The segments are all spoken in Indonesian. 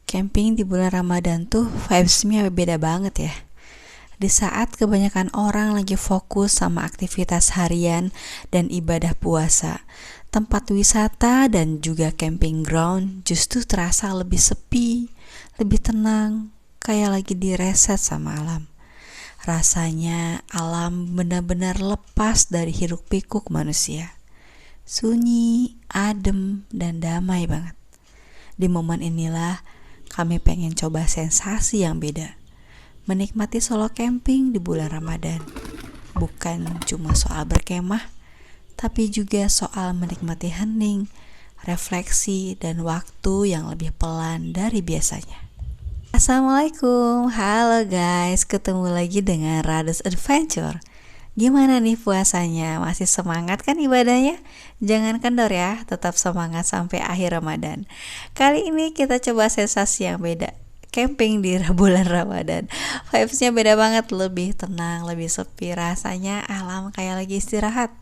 Camping di bulan Ramadan tuh vibes-nya beda banget ya. Di saat kebanyakan orang lagi fokus sama aktivitas harian dan ibadah puasa, tempat wisata dan juga camping ground justru terasa lebih sepi, lebih tenang, kayak lagi direset sama alam. Rasanya alam benar-benar lepas dari hiruk-pikuk manusia. Sunyi, adem, dan damai banget. Di momen inilah kami pengen coba sensasi yang beda. Menikmati solo camping di bulan Ramadan. Bukan cuma soal berkemah, tapi juga soal menikmati hening, refleksi, dan waktu yang lebih pelan dari biasanya. Assalamualaikum, halo guys, ketemu lagi dengan Radus Adventure. Gimana nih puasanya? Masih semangat kan ibadahnya? Jangan kendor ya, tetap semangat sampai akhir Ramadan. Kali ini kita coba sensasi yang beda. Camping di bulan Ramadan. Vibes-nya beda banget, lebih tenang, lebih sepi, rasanya alam kayak lagi istirahat.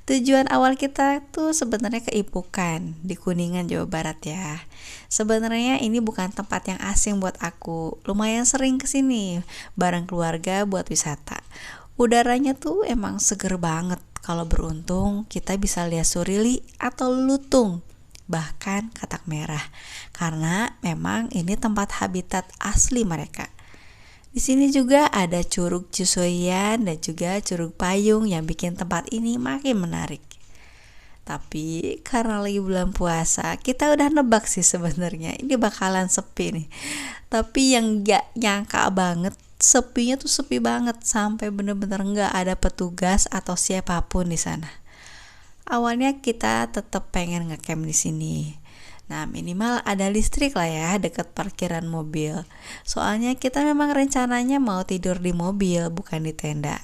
Tujuan awal kita tuh sebenarnya ke Ipukan di Kuningan, Jawa Barat ya. Sebenarnya ini bukan tempat yang asing buat aku. Lumayan sering kesini bareng keluarga buat wisata. Udaranya tuh emang seger banget. Kalau beruntung kita bisa lihat surili atau lutung, bahkan katak merah. Karena memang ini tempat habitat asli mereka. Di sini juga ada Curug Cisoyan dan juga Curug Payung yang bikin tempat ini makin menarik. Tapi karena lagi bulan puasa, kita udah nebak sih sebenarnya ini bakalan sepi nih. Tapi yang gak nyangka banget, sepinya tuh sepi banget sampai bener-bener gak ada petugas atau siapapun di sana. Awalnya kita tetap pengen ngecamp di sini. Nah, minimal ada listrik lah ya dekat parkiran mobil. Soalnya kita memang rencananya mau tidur di mobil, bukan di tenda.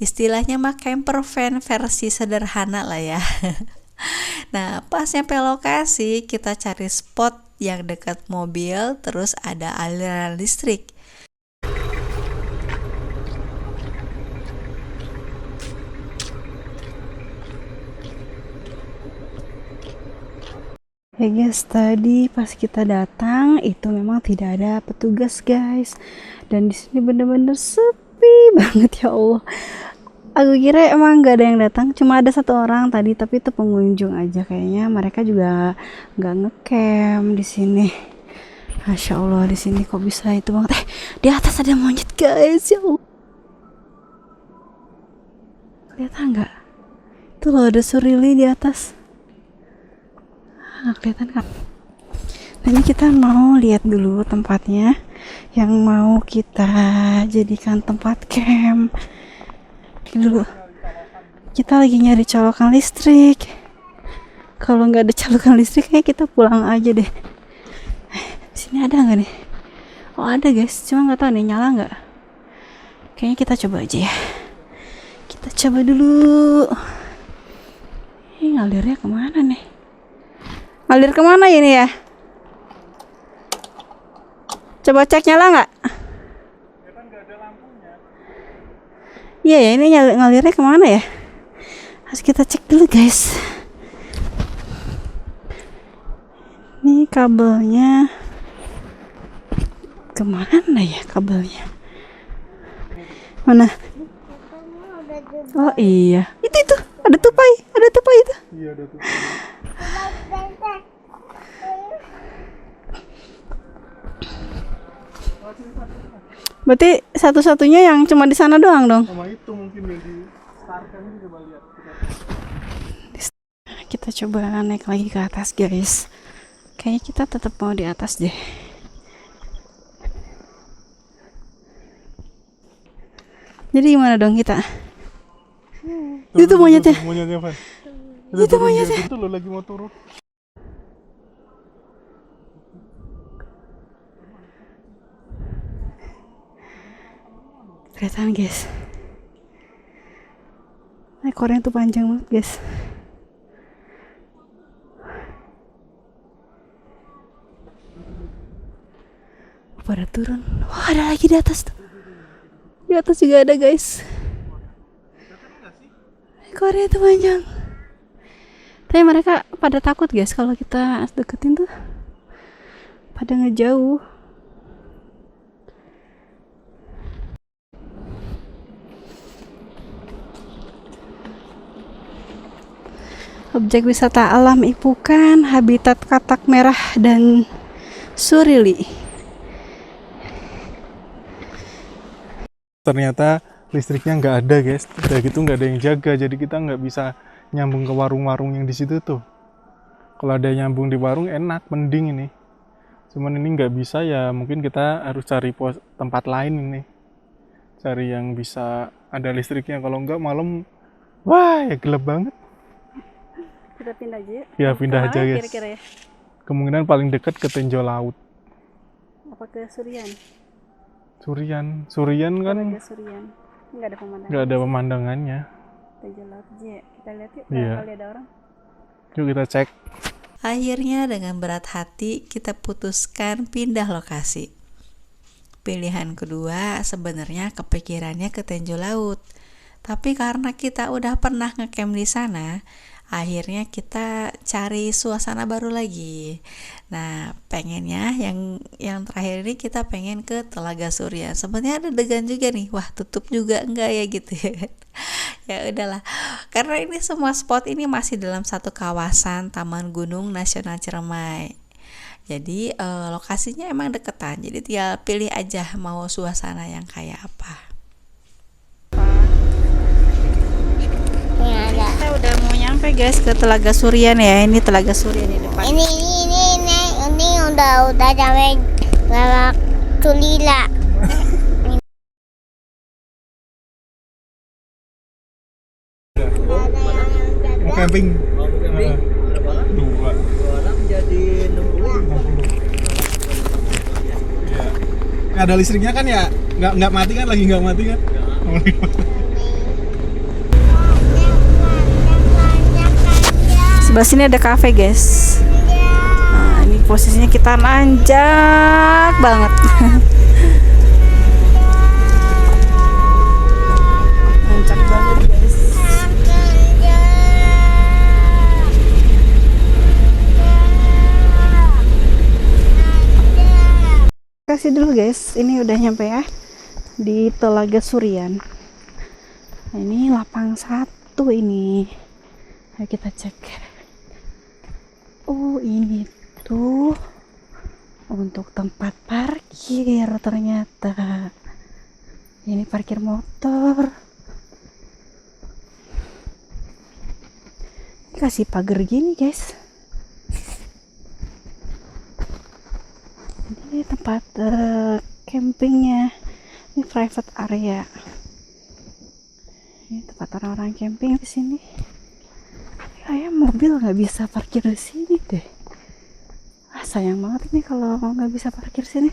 Istilahnya mah camper van versi sederhana lah ya. Nah, pas nyampe lokasi, kita cari spot yang dekat mobil, terus ada aliran listrik. Ya guys, tadi pas kita datang itu memang tidak ada petugas guys, dan di sini bener-bener sepi banget ya Allah. Aku kira emang gak ada yang datang, cuma ada satu orang tadi, tapi itu pengunjung aja kayaknya. Mereka juga gak ngecamp di sini. Masya Allah, di sini kok bisa itu banget. Di atas ada monyet guys, ya Allah. Kelihatan nggak? Tuh loh, ada surili di atas. Kelihatan kan? Nah, ini kita mau lihat dulu tempatnya yang mau kita jadikan tempat camp. Dulu kita lagi nyari colokan listrik. Kalau nggak ada colokan listrik, kayak kita pulang aja deh. Di sini ada nggak nih? Oh ada guys, cuma nggak tahu nih nyala nggak. Kayaknya kita coba aja ya. Kita coba dulu. Ini ngalirnya kemana nih? Ngalir kemana ini ya? Coba cek nyala nggak? Iya ya, ini ngalirnya kemana ya? Harus kita cek dulu guys. Ini kabelnya kemana ya kabelnya? Mana? Oh iya, itu ada tupai itu. Iya ada tupai. Berarti satu-satunya yang cuma di sana doang dong. Sama itu mungkin yang di Starkan ini coba lihat. Kita coba naik lagi ke atas guys. Kayaknya kita tetap mau di atas deh. Jadi gimana dong kita? Itu monyetnya. Monyetnya, Van. Itu monyetnya. Itu lo lagi mau turun. Kelihatan guys, ekornya tuh panjang banget guys. Pada turun. Wah, ada lagi di atas tuh. Di atas juga ada guys. Ekornya tuh panjang. Tapi mereka pada takut guys kalau kita deketin tuh. pada ngejauh. Objek wisata alam Ipukan, habitat katak merah dan surili. Ternyata listriknya nggak ada guys, udah gitu nggak ada yang jaga, jadi kita nggak bisa nyambung ke warung-warung yang di situ tuh. Kalau ada nyambung di warung enak, mending ini. Cuman ini nggak bisa ya, mungkin kita harus cari tempat lain ini. Cari yang bisa ada listriknya, kalau nggak malam, wah ya gelap banget. Kita pindah aja. Ya pindah aja guys. Kira-kira ya. Kemungkinan paling dekat ke Tenjo Laut. Apa ke Surian? Surian kan Surian. Nggak ada pemandangan. nggak ada pemandangannya. Tenjo Laut aja. Kita lihat yuk. Iya. Kali ada orang. Yuk kita cek. Akhirnya dengan berat hati kita putuskan pindah lokasi. Pilihan kedua sebenarnya kepikirannya ke Tenjo Laut. Tapi karena kita udah pernah ngecamp di sana, akhirnya kita cari suasana baru lagi. Nah, pengennya yang terakhir ini kita pengen ke Telaga Surya. Sebenarnya ada degan juga nih. Wah, tutup juga enggak ya gitu ya. Ya udahlah. Karena ini semua spot ini masih dalam satu kawasan Taman Gunung Nasional Ciremai. Jadi lokasinya emang deketan. Jadi tinggal pilih aja mau suasana yang kayak apa. Kita udah mau nyampe guys ke Telaga Surya ya. Ini Telaga Surya di depan. Ini udah sampai Lawak Tulila. Mau camping? Dua orang jadi 60. Ya. Ada listriknya kan ya? Nggak mati kan? Lagi nggak mati kan? Sebelah sini ada cafe guys. Nah, ini posisinya kita nanjak banget. Nanjak banget guys. Kasih dulu guys, ini udah nyampe ya di Telaga Suryan. Nah, ini lapang 1 ini. Ayo kita cek. Oh, ini tuh untuk tempat parkir ternyata. Ini parkir motor. Kasih pagar gini guys. Ini tempat campingnya. Ini private area. Ini tempat orang-orang camping di sini. Kayak mobil nggak bisa parkir di sini deh. Sayang banget nih kalau nggak bisa parkir sini.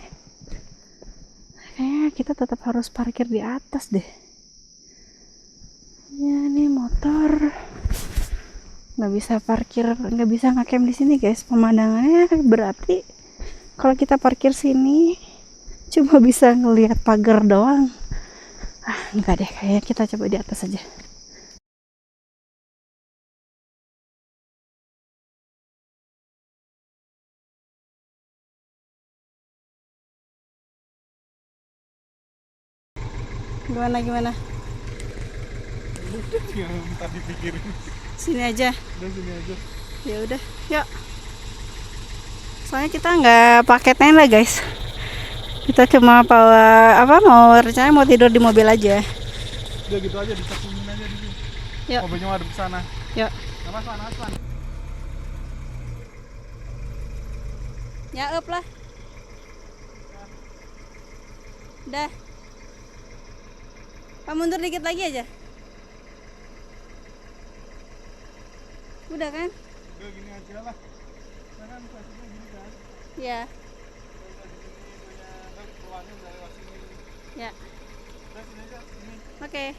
Kayaknya kita tetap harus parkir di atas deh. Ya nih motor nggak bisa parkir, nggak bisa ngecamp di sini guys. Pemandangannya berarti kalau kita parkir sini cuma bisa ngelihat pagar doang. Enggak deh, kayaknya kita coba di atas aja. Gimana? Yang tadi pikirin. Sini aja. Udah sini aja. Ya udah, yuk. Soalnya kita nggak pakai tenda guys. Kita cuma rencana mau tidur di mobil aja. Udah gitu aja, dicakumin aja di sini. Yuk. Mobilnya ada di sana. Yuk. Aslan. Ya up lah. Udah. Pak mundur dikit lagi aja. Udah kan? Udah gini aja lah. Kan posisinya gini kan. Iya. Keluarnya dari lewat sini. Ya. Udah sini aja, sini. Oke.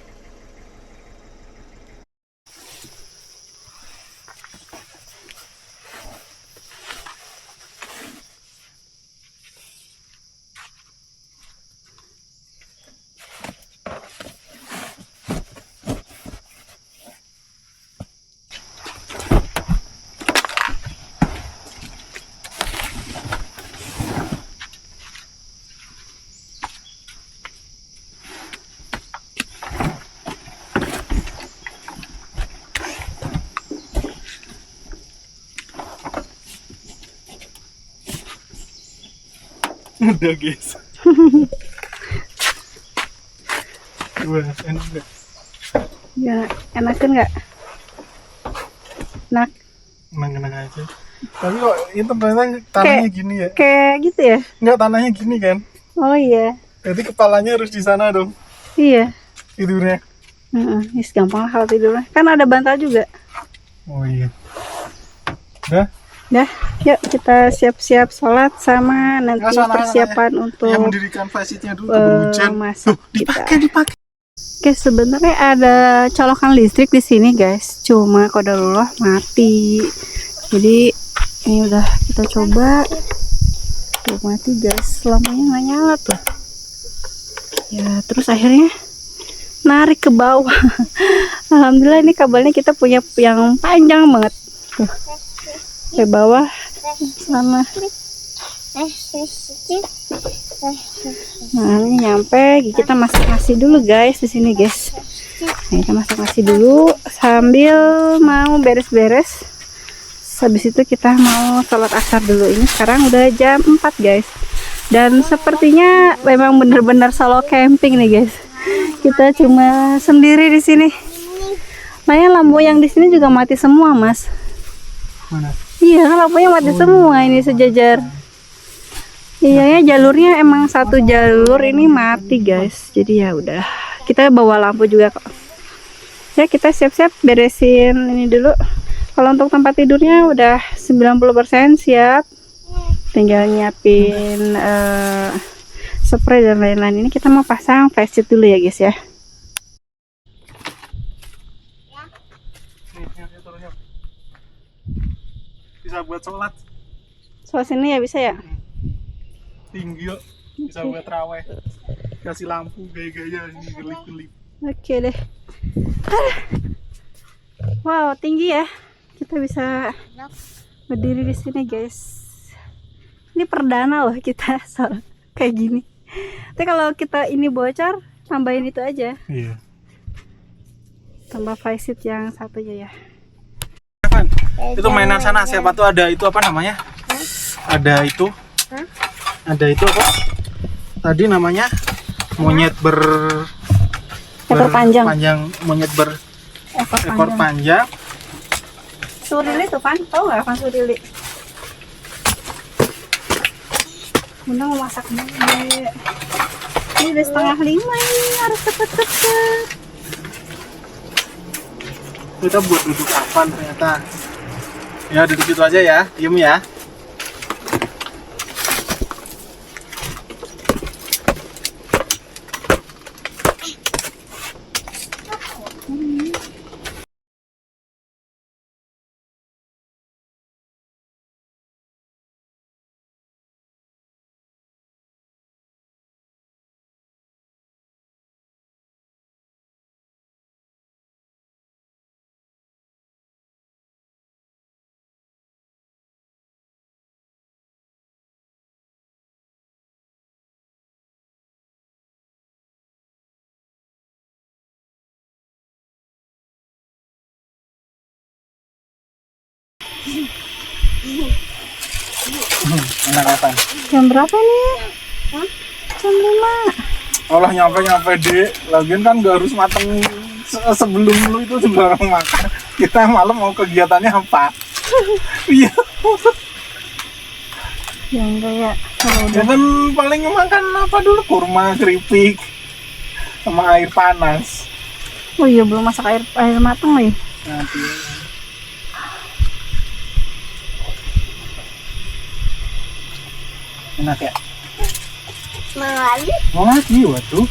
Udah guys. Wah, enak nggak? Ya, enakan nggak? Enak. Enak aja. Tapi kok itu ternyata tanahnya gini ya? Kayak gitu ya? Nggak, tanahnya gini kan? Oh iya. Jadi kepalanya harus di sana dong Iya. tidurnya. Gampang lah kalau tidur. Kan ada bantal juga. Oh iya. Udah? Dah, yuk kita siap-siap sholat sama nanti persiapan untuk yang mendirikan flashitnya dulu hujan. masak Dipakai. Oke, sebenarnya ada colokan listrik di sini guys, cuma qadarullah mati. Jadi ini udah kita coba, tuh mati guys, lampunya nggak nyala tuh. Ya terus akhirnya narik ke bawah. Alhamdulillah ini kabelnya kita punya yang panjang banget tuh ke bawah sana. Nah ini nyampe, kita masak nasi dulu guys di sini guys. Nah, kita masak nasi dulu sambil mau beres-beres. Habis itu kita mau sholat asar dulu. Ini sekarang udah jam 4 guys. Dan sepertinya memang benar-benar solo camping nih guys. Kita cuma sendiri di sini. Nah ya, lampu yang di sini juga mati semua mas. Mana? Iya, lampunya mati semua ini sejajar. Iya ya, jalurnya emang satu jalur ini mati guys. Jadi ya udah, kita bawa lampu juga kok. Ya kita siap-siap beresin ini dulu. Kalau untuk tempat tidurnya udah 90% siap. Tinggal nyiapin spray dan lain-lain. Ini kita mau pasang flashlight dulu ya guys ya. Bisa buat sholat. Soal sini ya bisa ya. Tinggi yuk, bisa buat raweh. Kasih lampu gaya-gaya ini gelip-gelip. Oke deh. Wow, tinggi ya. Kita bisa berdiri di sini, guys. Ini perdana loh kita soal kayak gini. Tapi kalau kita ini bocor, tambahin itu aja. Iya. Tambah flashlight yang satunya ya. Itu mainan sana, siapa tuh ada itu apa namanya? Ada itu. Ada itu apa? Tadi namanya monyet Ekor panjang. Monyet ekor panjang. Surili tuh kan, tau nggak kan surili? Bunda mau masak dulu. Ini udah 4:30 ini, harus cepet-cepet. Kita buat duduk apa ternyata? Ya duduk itu aja ya, diem ya. Enak apa? Jam berapa nih? Jam 5. Allah nyampe deh. Lagian kan nggak harus mateng sebelum lu itu sembarang makan. Kita malam mau kegiatannya apa? Iya. Ya enggak ya. Kalau Ya kan paling makan apa dulu? Kurma, keripik, sama air panas. oh iya belum masak air matang nih. Nanti. Enak ya? Mau lagi waduh.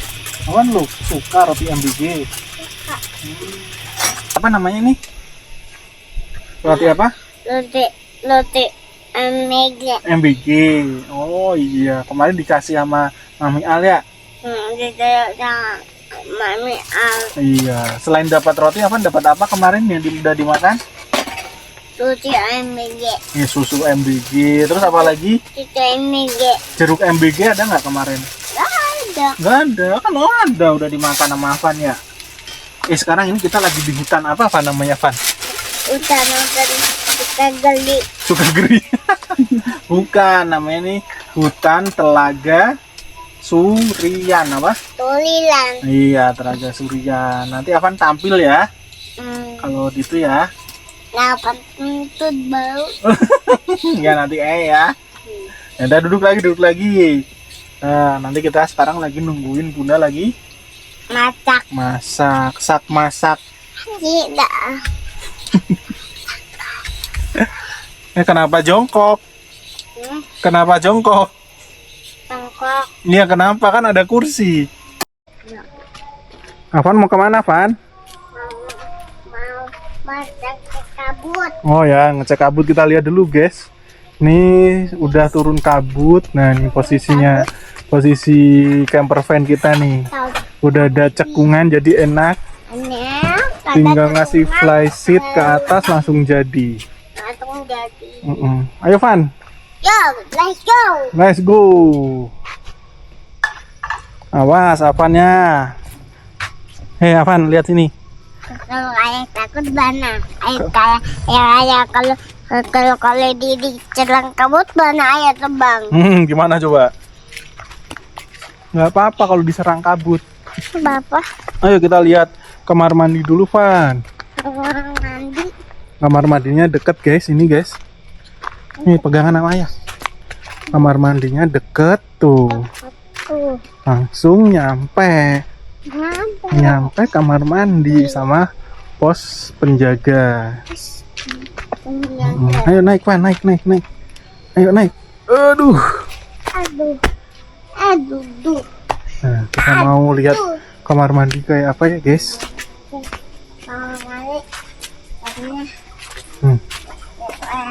Awan lo suka roti MBG. Apa namanya nih? Roti apa? Roti MBG. Oh iya, kemarin dikasih sama Mami Al ya? sama Mami Al. Iya, selain dapat roti dapat apa kemarin yang udah dimakan? Roti MBG. Ya, susu MBG. Terus apa lagi? Roti MBG. Jeruk MBG ada nggak kemarin? Ada. Nggak ada, kan ada udah dimakan sama Van ya. Sekarang ini kita lagi di hutan apa namanya Van? Hutan suka geli. Sukagiri. Bukan, namanya nih hutan Telaga Surian apa? Tulilan. Iya, Telaga Surian. Nanti Avan tampil ya kalau gitu ya. Nah, pentut bau. Ya nanti ya. Ya udah duduk lagi. Nah, nanti kita sekarang lagi nungguin Bunda lagi masak. Tidak. Kenapa jongkok? Kenapa jongkok? Tengkok. Iya, kenapa, kan ada kursi. Ya. Avan mau kemana, Avan? Mau masak ke kabut. Oh ya, ngecek kabut, kita lihat dulu guys. Ini udah turun kabut. Nah, ini posisi camper van kita nih. Udah ada cekungan jadi enak. Tinggal ngasih fly seat ke atas langsung jadi. Langsung jadi. Ayo Van, Yo, let's go. let's go. Awas Avannya. Hei Avan, lihat sini. Kalau ayah takut bana, ayah kalau di celang kabut bana ayah terbang. Gimana coba? Nggak apa-apa kalau diserang kabut. Bapak Ayo kita lihat kamar mandi dulu, Van. orang mandi. Kamar mandinya deket guys, ini guys. Nih pegangan sama ayah. Kamar mandinya deket tuh. Tuh, Langsung nyampe kamar mandi sama pos penjaga. Ayo naik Van, naik. Ayo naik. Aduh. Aduh. Nah, kita mau lihat kamar mandi kayak apa ya guys. Kalau mandi, katanya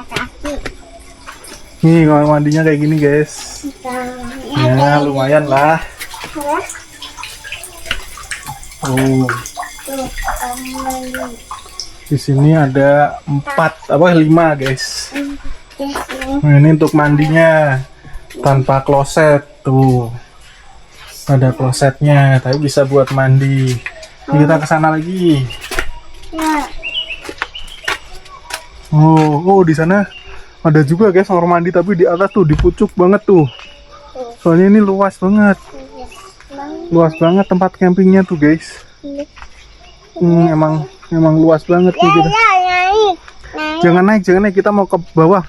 kaki. Nih kamar mandinya kayak gini guys. Ya lumayan lah. Oh, Tuh, mandi. di sini ada 5 guys. Nah, ini untuk mandinya tanpa kloset tuh. Ada klosetnya, tapi bisa buat mandi. Ini kita ke sana lagi. Ya, Oh, di sana ada juga guys kamar mandi, tapi di atas tuh, di pucuk banget tuh. Soalnya ini luas banget. Luas banget tempat campingnya tuh guys. Emang luas banget nih kita. naik. Jangan naik, kita mau ke bawah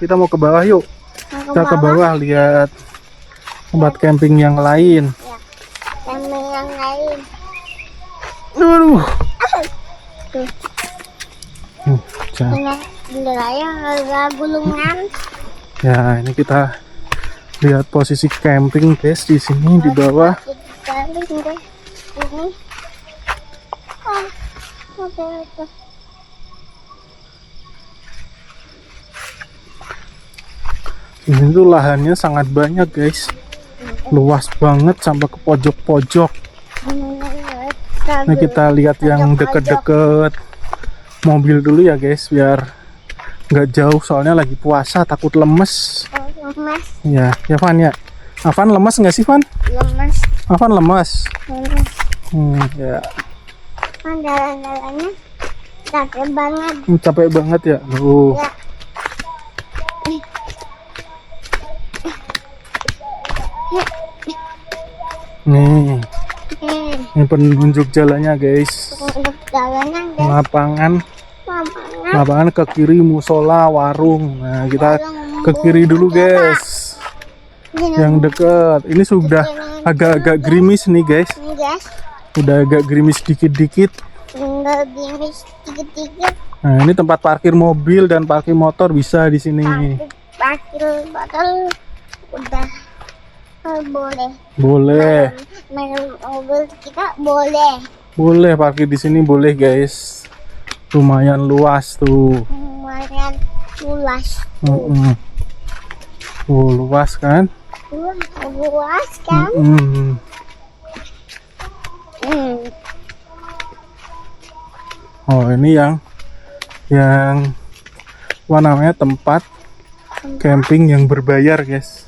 yuk. Kita ke bawah lihat tempat camping yang lain. Sama yang lain. Aduh. Jangan. Dengan wilayah harga gulungan. Ya, ini kita lihat posisi camping guys di sini di bawah. Ini. Apa? Ini tuh lahannya sangat banyak guys. Luas banget sampai ke pojok-pojok. Nah, kita lihat yang deket-deket mobil dulu ya guys, biar nggak jauh soalnya lagi puasa, takut lemes. Lemas. Ya Van ya. Avan lemes nggak sih Van? Lemas. Avan lemes. Ya. Kan jalan-jalannya capek banget. Capek banget ya. Loh. Ya. Nih, ini penunjuk jalannya guys. Untuk jalannya guys. Lapangan ke kiri musola warung. Nah, kita ke kiri dulu guys. Yang dekat. Ini sudah agak-agak gerimis nih guys. Ini guys. Udah agak gerimis dikit-dikit. Tinggal gerimis dikit-dikit. Nah, ini tempat parkir mobil dan parkir motor bisa di sini. Parkir botol udah boleh. Boleh. Main mobil kita boleh. Boleh parkir di sini boleh guys. Lumayan luas tuh. Lumayan luas. Luas kan? Luas kan? Oh, ini yang apa namanya, tempat camping yang berbayar guys.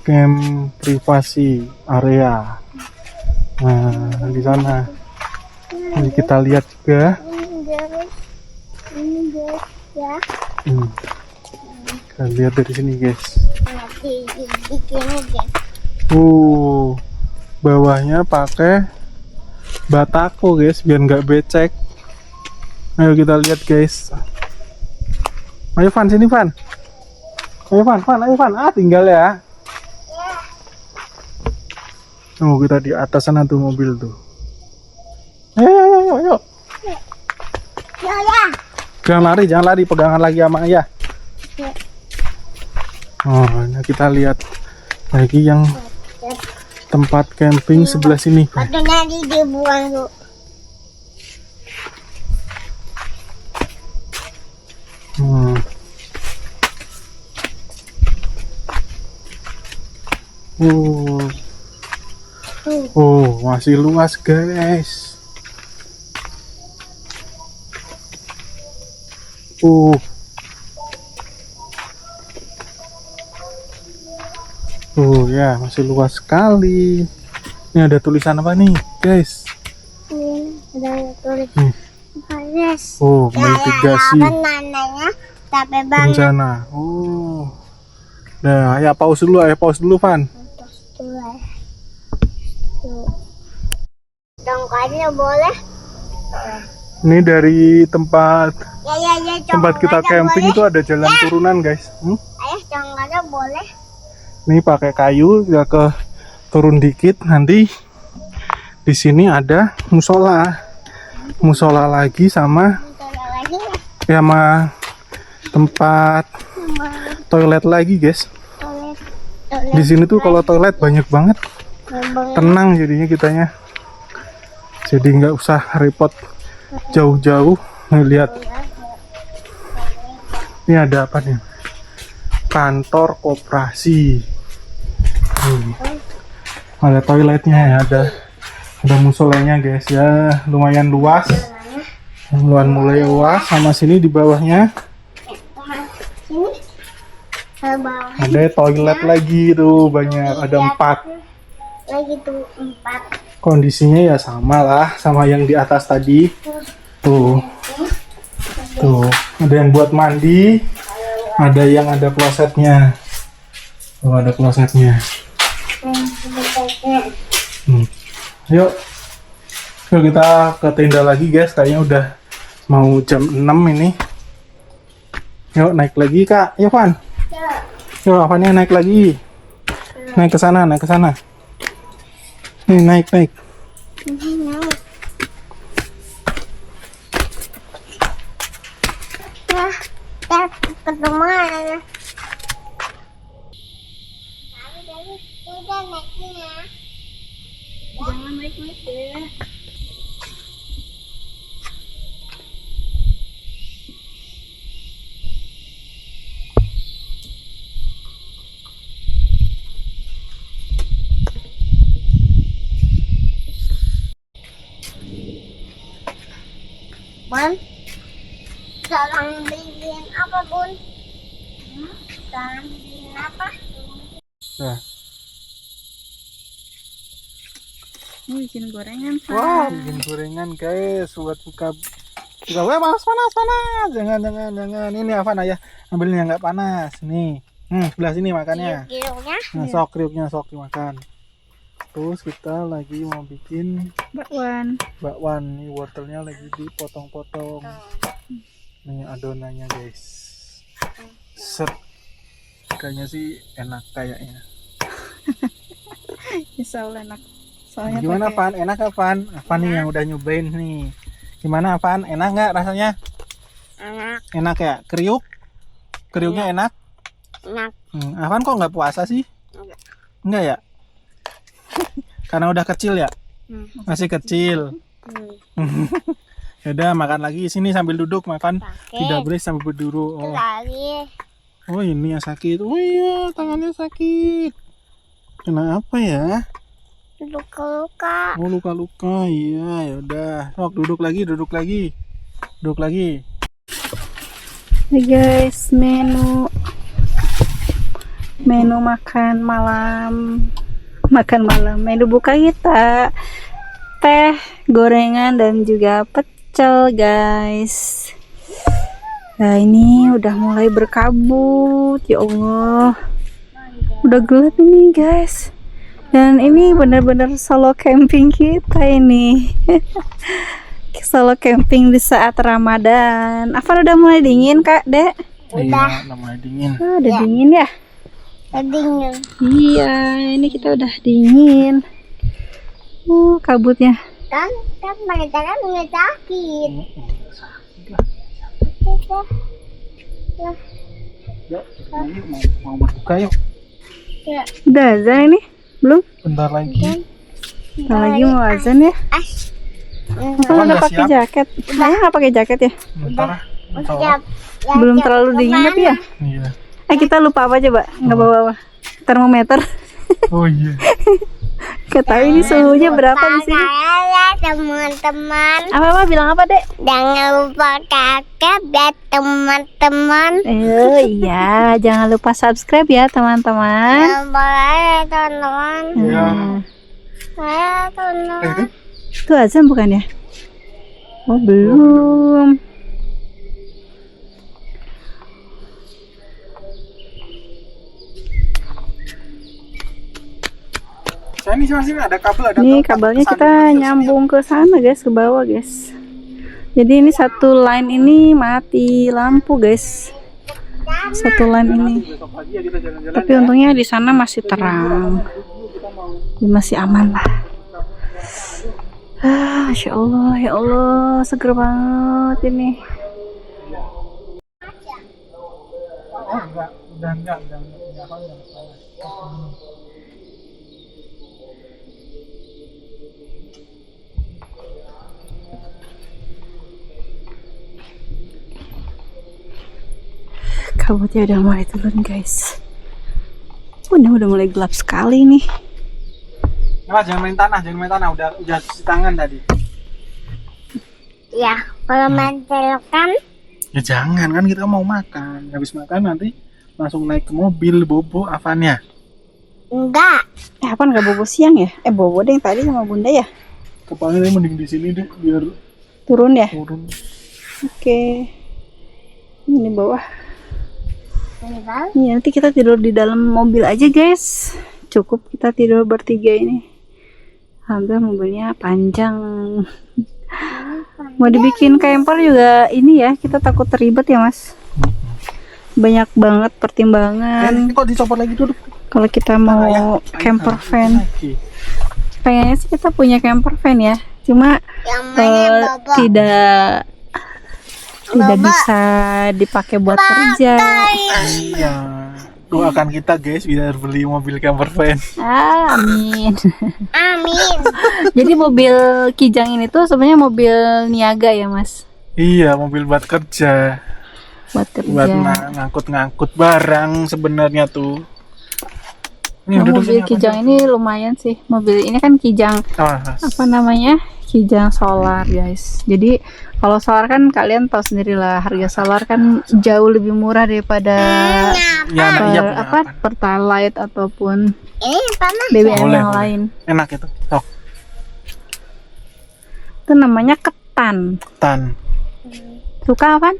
Camp privasi area. Nah, di sana. Ini kita lihat juga. Ini guys ya. Kita lihat dari sini guys. Di sini guys. Bawahnya pakai batako guys, biar nggak becek. Ayo kita lihat guys. Ayo Van, sini Van. Ayo Van, ayo Van. Tinggal ya. Kita di atas sana tuh mobil tuh. Ayo. Ya. Jangan lari, pegangan lagi sama ayah. Nah kita lihat lagi yang tempat camping sebelah sini. Batunya dibuang tuh. Masih luas guys. Ya masih luas sekali. Ini ada tulisan apa nih guys? Ada tulis. Panas. Mitigasi capek banget. bencana. Nah, ayah pause dulu Van. Dongkanya boleh. Ini dari tempat Ya, tempat kita camping itu ada jalan turunan guys. Ayah, dongkanya boleh. Ini pakai kayu, ya turun dikit. Nanti di sini ada musola lagi sama tempat toilet lagi guys. Di sini tuh kalau toilet banyak banget, tenang jadinya kitanya. Jadi nggak usah repot jauh-jauh. Lihat, ini ada apa nih? Kantor koperasi. Ada toiletnya ya, ada musolanya guys ya, lumayan luas. Mulai luas. Sama sini di bawahnya ada toilet lagi tuh, banyak, ada 4 lagi tuh 4. Kondisinya ya sama lah sama yang di atas tadi. Tuh ada yang buat mandi, ada yang ada klosetnya. Ada klosetnya. Yuk kita ke tenda lagi guys, kayaknya udah mau jam 6 ini. Yuk naik lagi Kak, yuk Van. Yuk Vannya naik lagi. Naik ke sana. Nih naik. Ketemu ya. Udah naiknya. Jangan naik deh. Bun, sekarang beliin apa Bun? Sekarang beliin apa? Nah. Bikin gorengan. Wah, bikin gorengan guys, buat buka. Panas. Jangan. Ini Avan ayah ambilnya nggak panas. Nih, sebelah sini makannya. Nah, sok dimakan. Terus kita lagi mau bikin bakwan. Nih wortelnya lagi dipotong-potong. Nih adonannya guys. Set. Kayaknya sih enak kayaknya. Insya Allah enak. Soalnya gimana Van? Enak gak Van? Van nih yang udah nyobain nih. Gimana Van? Enak nggak rasanya? Enak ya? Kriuknya enak? Enak. Avan kok nggak puasa sih? Enggak ya? Karena udah kecil ya? Masih kecil. Yaudah makan lagi sini sambil duduk makan. Tidak boleh sambil berdiri. Oh ini yang sakit. Oh iya tangannya sakit. Kenapa ya? Luka-luka. Oh luka-luka. Iya yaudah. Sok duduk lagi. Hai guys, menu makan malam. Menu buka kita teh, gorengan dan juga pecel guys. Nah ini udah mulai berkabut, ya Allah. Udah gelap ini guys. Dan ini benar-benar solo camping kita ini. Solo camping di saat Ramadan. Afan udah mulai dingin kak, Dek? Iya, namanya dingin. Ah, udah dingin ya? Dingin. Iya, ini kita udah dingin. Kabutnya. Kan mereka kan nggak sakit. Yuk, mau berbuka yuk. Udah azan ini? Belum? Bentar lagi. Bentar lagi mau azan ya? Apa udah nggak pakai siap? jaket? Saya nggak pakai jaket ya? Bentar. Siap. Belum terlalu dingin tapi ya? Iya. Kita lupa apa coba? Nggak bawa termometer. Oh iya. Gak tahu ini suhunya berapa di sini? Ya teman-teman. Apa bilang apa Dek? Jangan lupa kakak dan teman-teman. Iya, jangan lupa subscribe ya teman-teman. Boleh teman-teman. Iya. Saya teman. Itu azan bukan ya? Oh belum. Sini ada kabel, Nih kabelnya kita nyambung ke sana guys, ke bawah guys. Jadi ini satu line ini mati lampu guys. Satu line ini. Tapi untungnya di sana masih terang. Jadi masih aman lah. Masya Allah, ya Allah, seger banget ini. Oh enggak, udah enggak. Kabutnya udah mulai turun guys. Ini udah mulai gelap sekali nih. Nah, jangan main tanah, udah cuci tangan tadi. Ya, kalau main selokan Ya jangan, kan kita mau makan. Habis makan nanti langsung naik ke mobil bobo Avannya. enggak. Apa nggak bobo siang ya? Bobo deh yang tadi sama bunda ya? Kepalanya mending di sini deh biar Turun ya? turun. Oke. Ini bawah. Enggak. Nih, nanti kita tidur di dalam mobil aja guys. Cukup kita tidur bertiga ini. Harga mobilnya panjang. Mau dibikin camper juga ini ya, kita takut terlibat ya mas. Banyak banget pertimbangan. Kok dicopot lagi dulu? Kalau kita mau camper van, pengennya sih kita punya camper van ya. Cuma Yang mana Bobo? tidak Bobo. bisa dipakai buat kerja. Iya. Doakan kita guys biar beli mobil camper van. Amin. Amin. Jadi mobil Kijang ini tuh sebenarnya mobil niaga ya mas, Iya, mobil buat kerja. buat kerja. Buat ngangkut-ngangkut barang sebenarnya tuh. Ini Nah, duduk mobil sini, Kijang ini lumayan sih. Mobil ini kan Kijang apa namanya? Kijang solar guys. Jadi kalau solar kan kalian tahu sendiri lah, harga solar kan jauh lebih murah daripada Ya, iya, Pertalite ataupun Ini panas. BBM Boleh, yang boleh. lain. Enak itu. Oh, Itu namanya ketan. tan. Suka apa?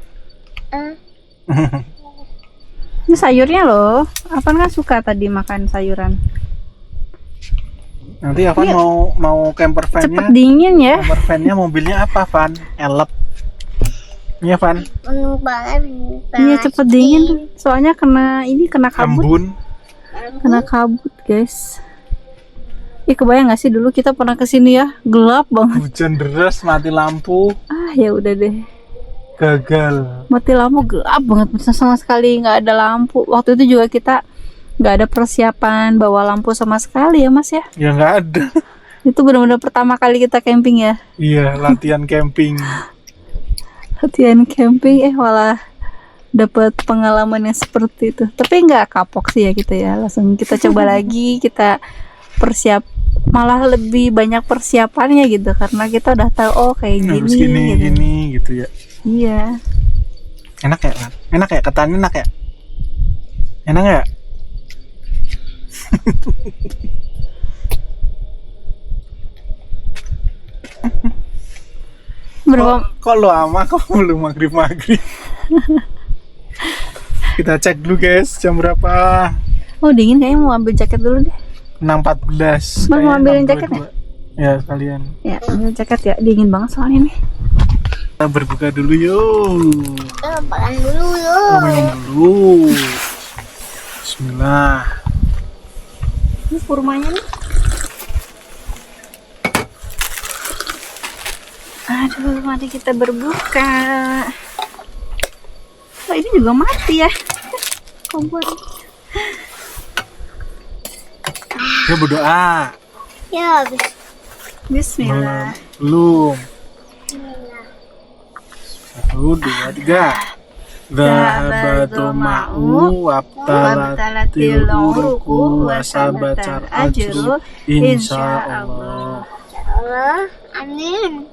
Ini sayurnya loh. Apaan kan suka tadi makan sayuran. Nanti Avan mau camper Cepet van-nya. dingin ya. Camper van-nya mobilnya apa, Van? Elep. Iya, Van. Penuh banget. Iya cepet dingin. Soalnya kena kabut. Embun. Kena kabut guys. Kebayang gak sih dulu kita pernah kesini ya, gelap banget. Hujan deras, mati lampu. Ya udah deh. Gagal. Mati lampu gelap banget, sama sekali nggak ada lampu. Waktu itu juga kita nggak ada persiapan bawa lampu sama sekali ya mas ya. Ya nggak ada. Itu benar-benar pertama kali kita camping ya. Iya, latihan camping. Latihan camping malah dapat pengalaman yang seperti itu. Tapi nggak kapok sih ya kita ya. Langsung kita coba lagi, kita malah lebih banyak persiapannya gitu karena kita udah tahu kayak Harus gini gitu. gini gitu ya. Iya. Enak ya, Van? Enak ya, ketan enak ya? Enak ya? Berapa Kok lo ama, kok belum maghrib? Kita cek dulu guys, jam berapa? Oh dingin, kayaknya mau ambil jaket dulu deh. 6.14. Bang, mau Kayaknya ambilin 6.22. jaketnya? Ya sekalian. Ya ambil jaket ya, dingin banget soalnya nih. Kita berbuka dulu yuk. Makan dulu yuk. Kita minum dulu. Bismillah. Ini kurmanya nih. Aduh, mari kita berbuka. Oh ini juga mati ya. Kompor. Kita berdoa. Ya habis. Bismillah. Belum. 1, 2, 3. Zahabatu ma'u wabtalatil uruku wasabatar ajru insyaallah. Allah. Amin.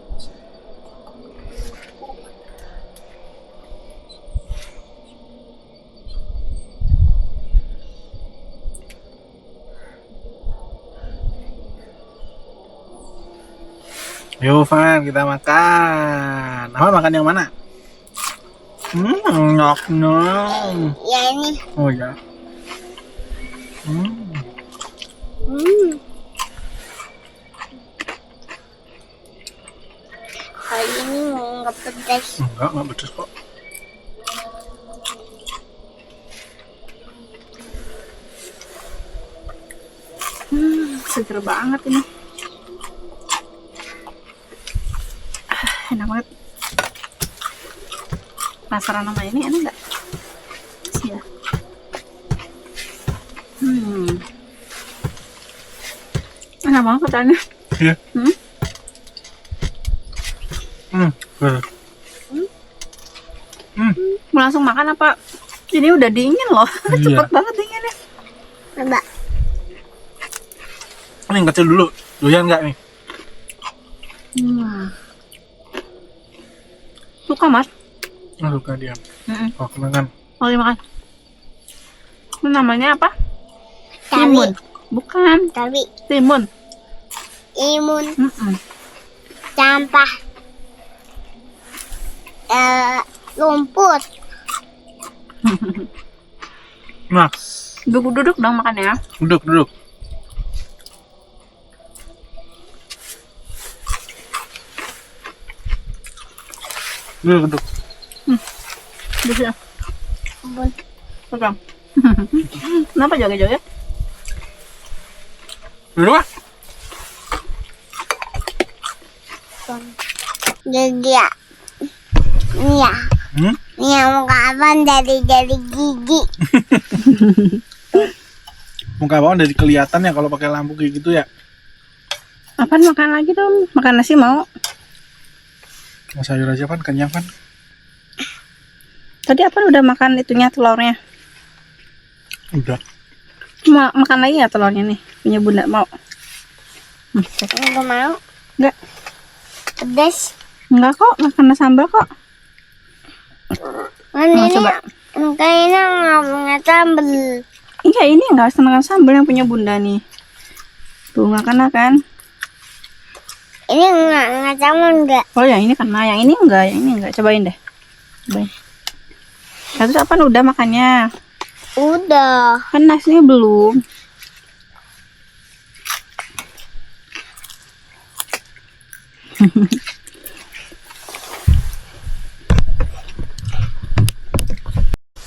Yuk Van, kita makan. Apa makan yang mana? Nyok nyok. Ya ini. Oh ya. Kali ini nggak pedas. Enggak pedes kok. Seger banget ini. Enak banget. Penasaran sama ini enak nggak? Ya. Enak banget katanya. Iya. Bener. Mau langsung makan apa? Ini udah dingin loh. Iya. Cepet banget dinginnya. Coba. Ini yang kecil dulu. Doyan nggak nih? Suka mas? Suka dia. Oh, makan. Mau dimakan? Ini namanya apa? Cabai. Timun. Bukan. Cabai. Timun. Imun. Sampah. Lumpur. Nah, Duduk-duduk dong makan ya. duduk. Duduk. Bisa. Ampun. Pegang. Kenapa joget-joget? Duduk ah. Jadi ya. Ini ya. Ini yang muka abang dari gigi. Muka abang dari kelihatan ya kalau pakai lampu kayak gitu ya. Apaan makan lagi dong? Makan nasi mau? Mau sayur aja kan, kenyang kan? Tadi apa udah makan itunya telurnya? Udah. Makan lagi ya telurnya nih? Punya bunda mau? Enggak mau. Enggak. Pedas. Enggak kok, makan sambal kok. Ini coba. kayaknya nggak sambel. Iya ini enggak usah makan sambal yang punya bunda nih. Tuh makan kan? Ini nggak sambel enggak? Oh yang ini kena, yang ini enggak. Cobain deh. Cobain. Terus apa udah makannya? Udah. Kan nasinya belum.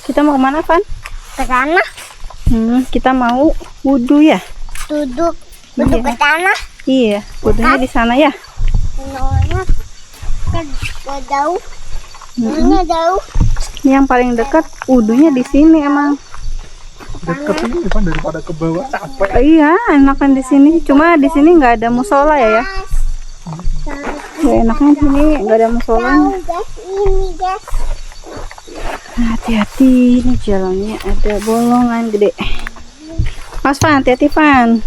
Kita mau kemana, Van? Ke sana. Kita mau wudhu ya? Duduk Iya. ke tanah. Iya, wudhunya di sana ya. Soalnya kan gak jauh. Soalnya jauh. Yang paling dekat wudhunya di sini emang. Dekat ini depan daripada ke bawah capek. Iya, enakan di sini. Cuma di sini nggak ada musola ya. Ya enaknya di sini nggak ada musola. Jauh guys, ini guys. Hati-hati, ini jalannya ada bolongan gede. Mas Van, hati-hati Van.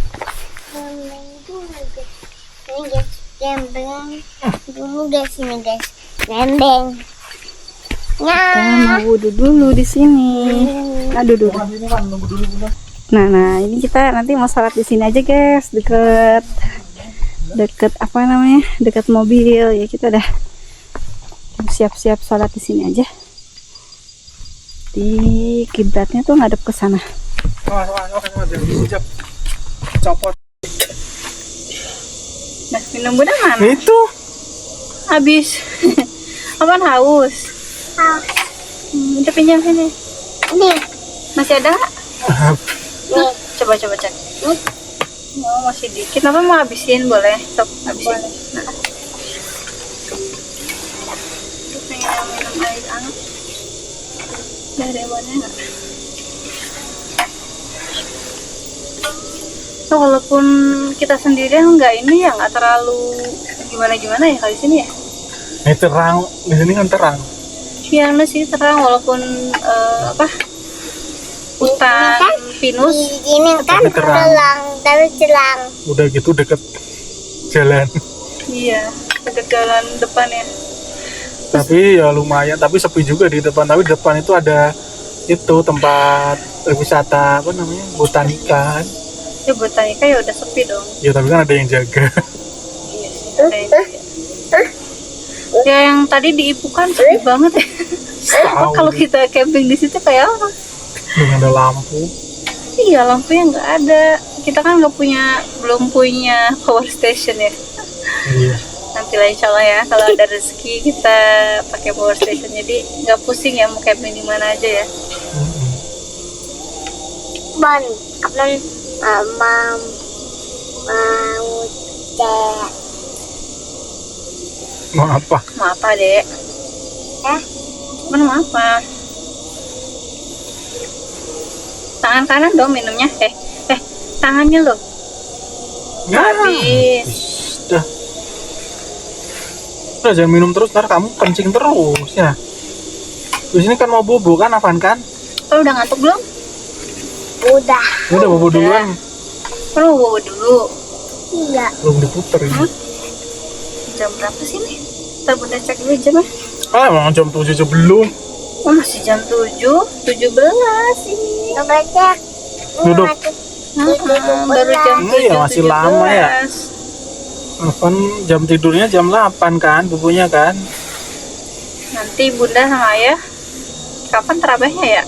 Ini guys, gembeng dulu guys, ini guys, gembeng. Kita mau wudhu dulu di sini. Aduh, duduk. Nah, ini kita nanti mau sholat di sini aja guys, deket apa namanya, deket mobil ya. Kita udah siap-siap sholat di sini aja. Di kiblatnya tuh ngadep ke sana. Copot. Nah, minum Bunda mana? Itu. Habis. Apaan haus? Udah pinjam sini. Nih, Masih ada nggak? nih. Coba cek. Oh, masih dikit. Apa mau habisin? Boleh. Sok, habisin. Nah. Aku pengen minum air hangat. Ada hewannya nggak? So, walaupun kita sendirian nggak ini ya nggak terlalu gimana ya kali sini ya. Ini terang, di sini kan terang. Iya sih terang walaupun hutan pinus. Di sini kan Tapi terang. tapi celang. Udah gitu deket jalan. Iya dekat jalan depan ya. Tapi ya lumayan, tapi sepi juga di depan. Tapi di depan itu ada itu tempat wisata apa namanya, botanika kan. Ya botanika ya udah sepi dong. Ya tapi kan ada yang jaga. Iya sih. Ada yang jaga. Ya yang tadi di Ipukan sepi banget ya. Tahu Kalau kita camping di situ kayak apa? dengan ada lampu. Iya lampunya nggak ada. Kita kan belum punya power station ya. Iya. Nanti lah insya Allah ya kalau ada rezeki kita pakai power station jadi nggak pusing ya mau camping di mana aja ya. Bon, kapan mau cek? Mau apa? Mau apa dek? Mau apa? Tangan kanan dong minumnya. Tangannya loh. Ya, Habis. Udah. Udah jangan minum terus, ntar kamu kencing terus ya. Di sini kan mau bobo kan, Avan kan? Kalau udah ngantuk belum? Udah. Udah bobo duluan. Kalau mau bobo dulu. Iya. Belum diputer ini. Jam berapa sih nih? Ntar Bunda cek dulu jamnya. Emang jam 7 aja belum. Oh masih jam 7:17 ini. Coba cek. Duduk. Baru jam 7:17. Iya, masih lama ya. Avan jam tidurnya jam 8 kan, bobonya kan? Nanti Bunda sama Ayah kapan terawihnya ya?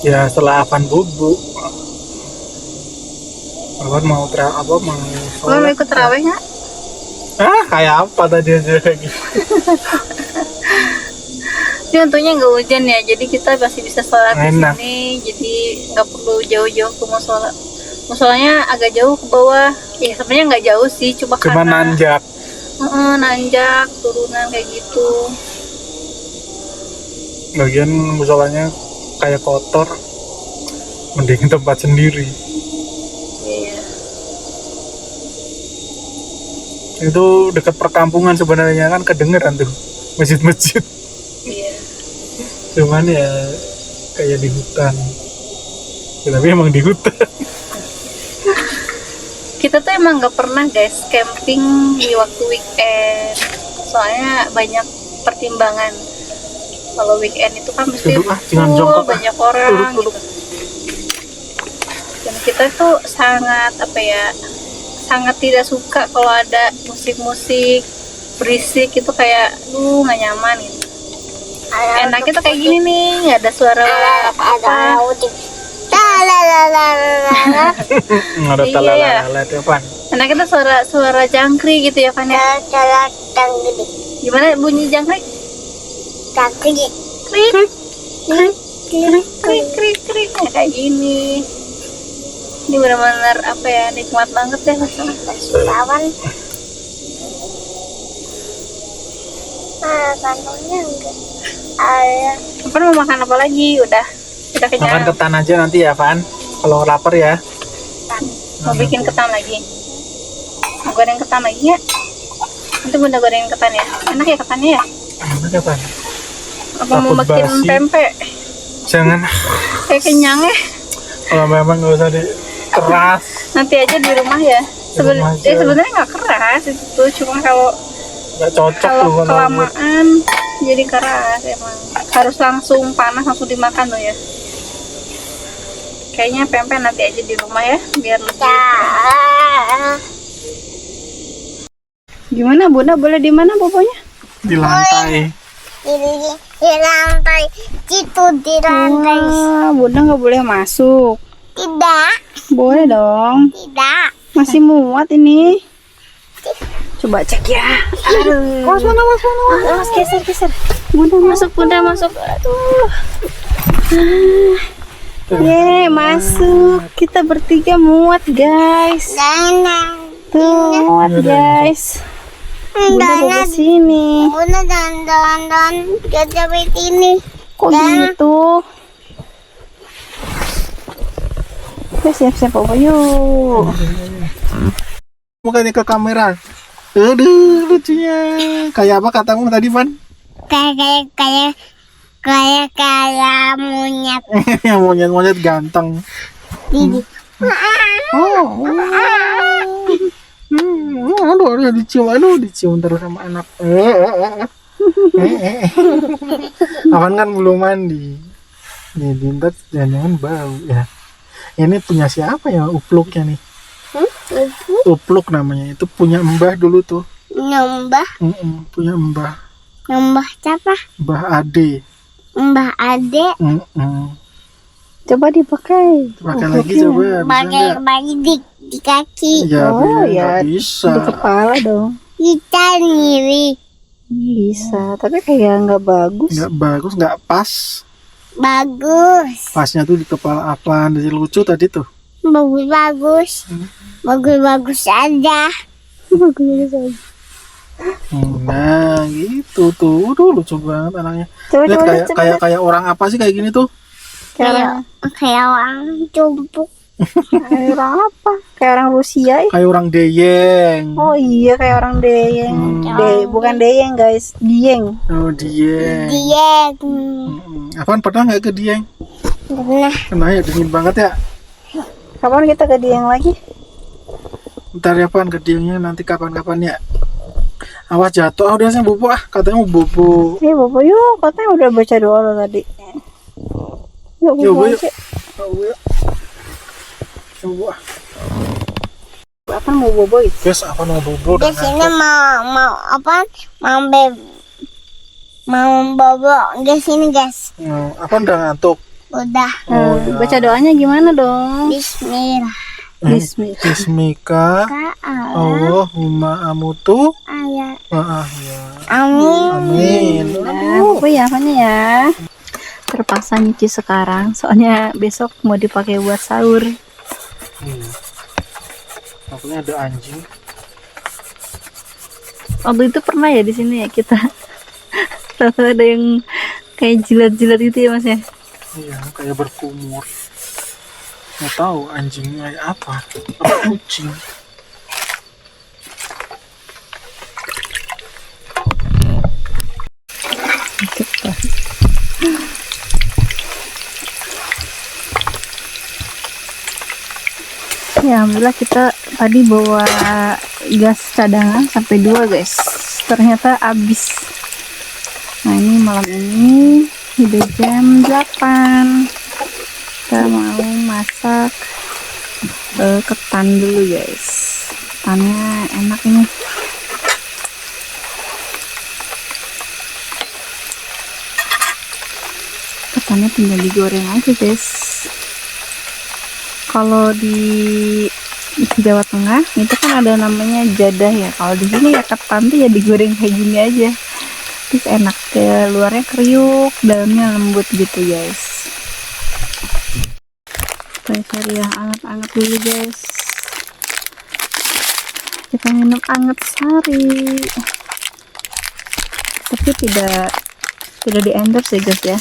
Ya setelah Avan bobo. Avan mau mau Lo mau sholat. ikut terawih nggak? Kayak apa tadi aja kayak gitu. Ini untungnya nggak hujan ya, jadi kita masih bisa sholat di Enak. sini. Jadi nggak perlu jauh-jauh ke musola. Musolanya agak jauh ke bawah. Ya sebenarnya nggak jauh sih, cuma Cuma karena nanjak. nanjak, turunan kayak gitu. Bagian musolanya kayak kotor. Mending tempat sendiri. Iya. Itu dekat perkampungan sebenarnya kan, kedengeran tuh masjid-masjid. Iya. Cuman ya kayak di hutan. Ya, tapi emang di hutan. Kita tuh emang nggak pernah guys camping di waktu weekend. Soalnya banyak pertimbangan. Kalau weekend itu kan mesti Duduk jangan full, jongkok banyak orang Duduk. gitu. Dan kita tuh sangat sangat tidak suka kalau ada musik-musik berisik itu kayak nggak nyaman gitu. Enaknya tuh kayak gini nih, nggak ada suara apa-apa. Ada Iya. talalala depan. Enaknya tuh suara jangkrik gitu ya Van ya. gede. Gimana bunyi jangkrik? Kaki. Krik krik krik krik ya, kayak gini. Ini benar-benar nikmat banget deh rasanya. Kawan. Kantongnya enggak. Apa mau makan apa lagi? Udah Makan kenyang. ketan aja nanti ya, Van. Kalau lapar ya. Mau bikin ketan lagi? Mau goreng ketan lagi ya? Nanti Bunda goreng ketan ya. Enak ya ketannya ya? Enak ya, Van? Apa mau Takut bikin basi. pempek? Jangan. Kayak kenyang ya? Kalau memang nggak usah keras. Nanti aja di rumah ya. rumah aja. Sebenarnya nggak keras itu, cuma kalau Nggak cocok tuh kalau buat- kelamaan jadi keras emang. Harus langsung panas langsung dimakan tuh ya. Kayaknya pempek nanti aja di rumah ya, biar lebih. Gimana Bunda, boleh di mana bobonya? di lantai. di lantai situ di lantai. Wah, Bunda nggak boleh masuk. Tidak, Boleh dong. tidak. Masih muat ini. Coba cek ya. Aduh. Mas, geser. Bunda masuk. Aduh. Ye, masuk. Kita bertiga muat, guys. Dan Tuh, muat, guys. Bunda bawa sini. Bunda dan kejepit ini. Kok gitu? Udah siap-siap, Papa. Yuk. Mukanya ke kamera. Aduh, lucunya. Kayak apa katamu tadi, Van? Kayak monyet. Monyet-monyet ganteng. Didi. Aduh, dicium terus sama anak. Awan kan belum mandi. Nih, dintet jangan bau ya. Ini punya siapa ya upluknya nih? Upluk namanya. Itu punya Mbah dulu tuh. Punya Mbah. Mbah siapa? Mbah Ade. Mbah Ade. Coba dipakai. Pakai lagi coba. Pakai di kaki. Ya, ya, bisa. di kepala dong. Kita ngiri. Bisa, tapi kayak nggak bagus. Nggak bagus, nggak pas. Bagus. Pasnya tuh di kepala apa? Jadi lucu tadi tuh. Bagus. Bagus aja. Bagus aja. Nah, gitu tuh. Lucu banget anaknya. Lihat kayak orang apa sih kayak gini tuh? Kayak Kayak orang cumpuk. orang apa? Kayak orang Rusia ya? Kayak orang Deyeng. Oh iya, kayak orang Deyeng. Bukan Deyeng, guys. Dieng. Oh, Dieng. Dia Apaan pernah nggak ke Dieng? pernah. Pernah ya, dingin banget ya. Kapan kita ke Dieng lagi? Ntar ya Pan, ke Diengnya nanti kapan-kapan ya. Awas jatuh, udah saya bobo katanya mau bobo. Iya, Bobo, yuk. Katanya udah baca doa lo tadi. Yuk, Bobo Yuk. aja. Bobo. Apa mau Bobo itu? Guys, apa mau bobo? Di sini mau apa? Mau bobo di sini guys. Apa udah ngantuk? Udah. Baca doanya gimana dong? Bismillah. Bismillah. Bismika. Allahumma amutu. Ayat. Ya. Amin. Amin. Nah, apa ya apanya ya? Terpaksa nyuci sekarang, soalnya besok mau dipakai buat sahur. Makanya ada anjing. Waktu itu pernah ya di sini ya kita. Ternyata ada yang kayak jilat-jilat itu ya Mas ya. Iya, kayak berkumur. Nggak tahu anjingnya kayak apa kucing. Ya, alhamdulillah kita tadi bawa gas cadangan sampai 2 guys. Ternyata habis. Nah, ini malam ini udah jam 8. Kita mau masak ketan dulu guys. Ketannya enak ini. Ketannya tinggal digoreng aja guys. Kalau di Jawa Tengah itu kan ada namanya jadah ya. Kalau di sini ya ketan tuh ya digoreng kayak gini aja. Terus enak, ke luarnya kriuk, dalamnya lembut gitu guys. Kita cari yang anget-anget dulu guys. Kita minum anget sari. Tapi tidak di endorse ya guys ya.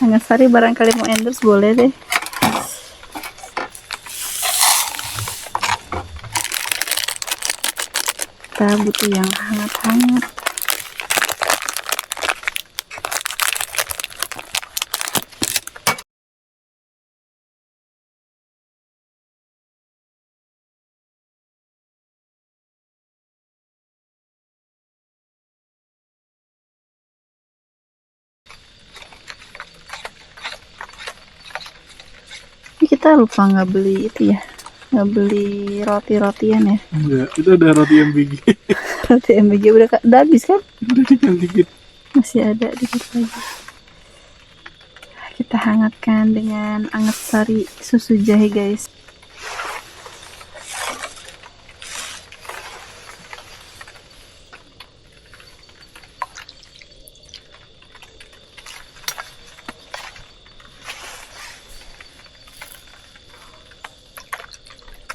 Anget sari barangkali mau endorse boleh deh. Kita butuh yang hangat-hangat. Kita lupa nggak beli itu ya, nggak beli roti-rotian ya. Enggak, itu ada roti MBG. Roti MBG udah habis kan? Udah tinggal dikit. Masih ada dikit lagi. Kita hangatkan dengan anget sari susu jahe guys.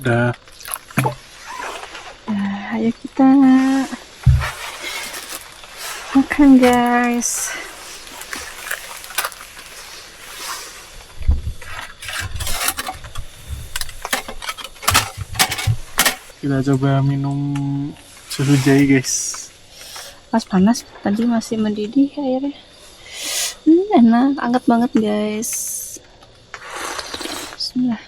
Udah. Nah, ayo kita makan guys. Kita coba minum susu jahe guys. Pas panas tadi masih mendidih airnya. Enak, anget banget guys. Bismillah.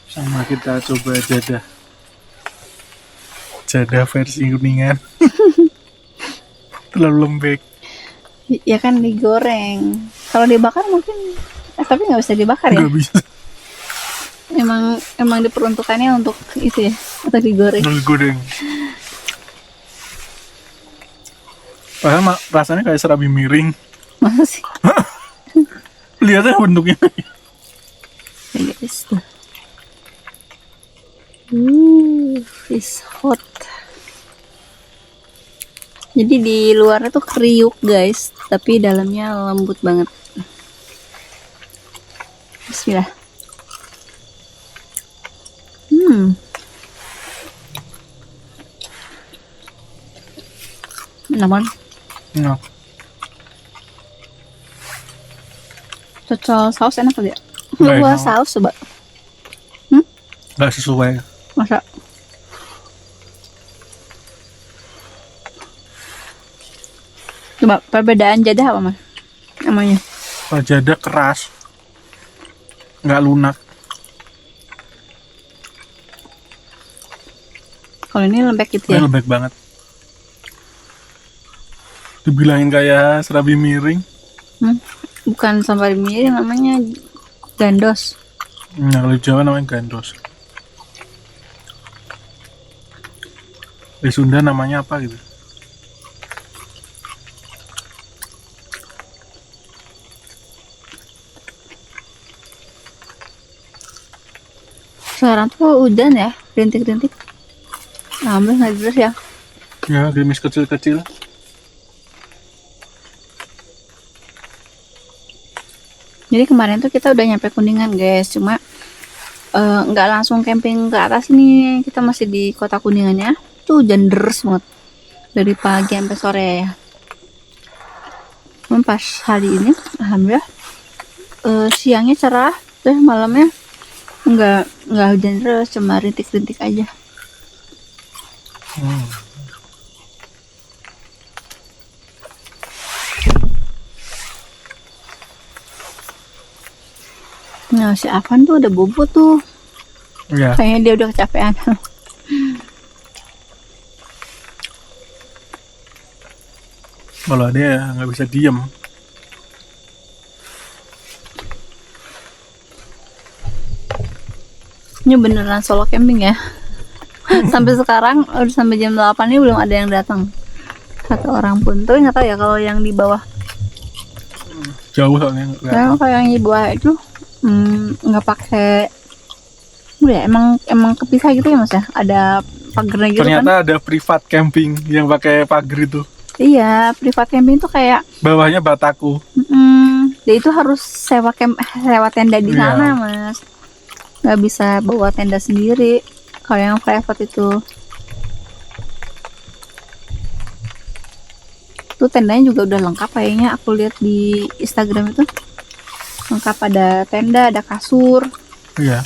Sama kita coba jadah versi kuningan. Terlalu lembek. Ya kan digoreng. Kalau dibakar mungkin, tapi nggak bisa dibakar ya. Nggak bisa. Emang diperuntukannya untuk itu ya, atau digoreng. Goreng. Padahal rasanya kayak serabi miring. Masa sih? Lihatnya bentuknya. Ya guys tuh. It's hot. Jadi di luarnya tuh kriuk guys, tapi dalamnya lembut banget. Bismillah. Namun Nah, cocol saus enak kali ya? Nggak Gua enak. saus coba. nggak sesuai. Masa? Coba perbedaan jadah apa mas? Namanya? Jadah keras, nggak lunak. Kalau ini lembek gitu ya? Ini lembek banget. Dibilangin kayak serabi miring. Bukan sampai miring, namanya gandos. Nah, kalau di Jawa namanya gandos. Di Sunda namanya apa gitu? Sekarang tuh udan ya, rintik-rintik. Ngambil nggak jelas ya? Ya, gerimis kecil-kecil. Jadi kemarin tuh kita udah nyampe Kuningan guys, cuma nggak langsung camping ke atas nih, kita masih di kota Kuningannya. Tuh hujan deras banget dari pagi sampai sore ya. Cuman pas hari ini, alhamdulillah siangnya cerah, terus malamnya nggak hujan deras, cuma rintik-rintik aja. Nah, si Afan tuh udah bobo tuh. Ya, Kayaknya dia udah kecapean. kalau dia nggak bisa diem. Ini beneran solo camping ya. Sampai sekarang udah sampai jam 8 ini belum ada yang datang. Satu orang pun. Tapi nggak tahu ya kalau yang di bawah. Jauh soalnya. Karena kalau yang di bawah itu nggak pakai. Udah emang kepisah gitu ya Mas ya. Ada pagernya gitu Ternyata kan. ada privat camping yang pakai pagar itu. Iya, privat camping tuh kayak Bawahnya bataku. dia itu harus sewa tenda di Iya. sana Mas. Nggak bisa bawa tenda sendiri. Kalau yang private itu. Tuh tendanya juga udah lengkap kayaknya, aku lihat di Instagram itu. Lengkap, ada tenda, ada kasur. Iya.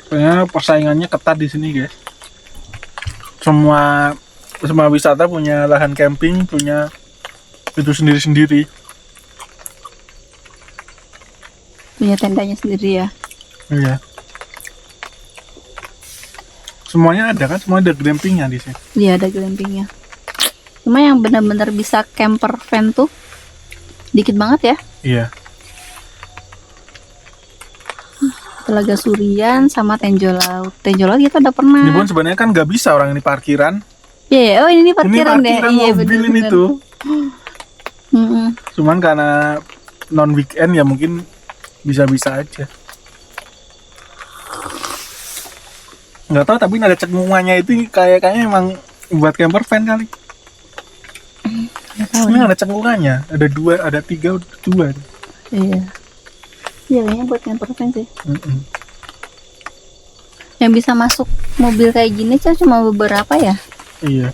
Kayaknya persaingannya ketat di sini guys. Semua wisata punya lahan camping, punya itu sendiri-sendiri. Punya tendanya sendiri ya. Iya. Semuanya ada kan, semua ada glampingnya di sini. Iya, ada glampingnya. Cuma yang benar-benar bisa camper van tuh dikit banget ya. Iya. Telaga Surian sama Tenjo Laut. Tenjo Laut kita udah Ini pernah. pun sebenarnya kan nggak bisa orang ini parkiran. Iya, oh ini Ini parkiran deh. parkiran Iya, mobil ini bener-bener. tuh. Mm-mm. Cuman karena non weekend ya mungkin bisa-bisa aja. Nggak tahu, tapi ada cekungannya itu kayaknya emang buat camper van kali. Nggak tahu Ini nih. ada cekungannya, ada 2, ada 3, 2. Iya. Iya, kayaknya buat camper van sih. Mm-mm. Yang bisa masuk mobil kayak gini cuma beberapa ya. Iya.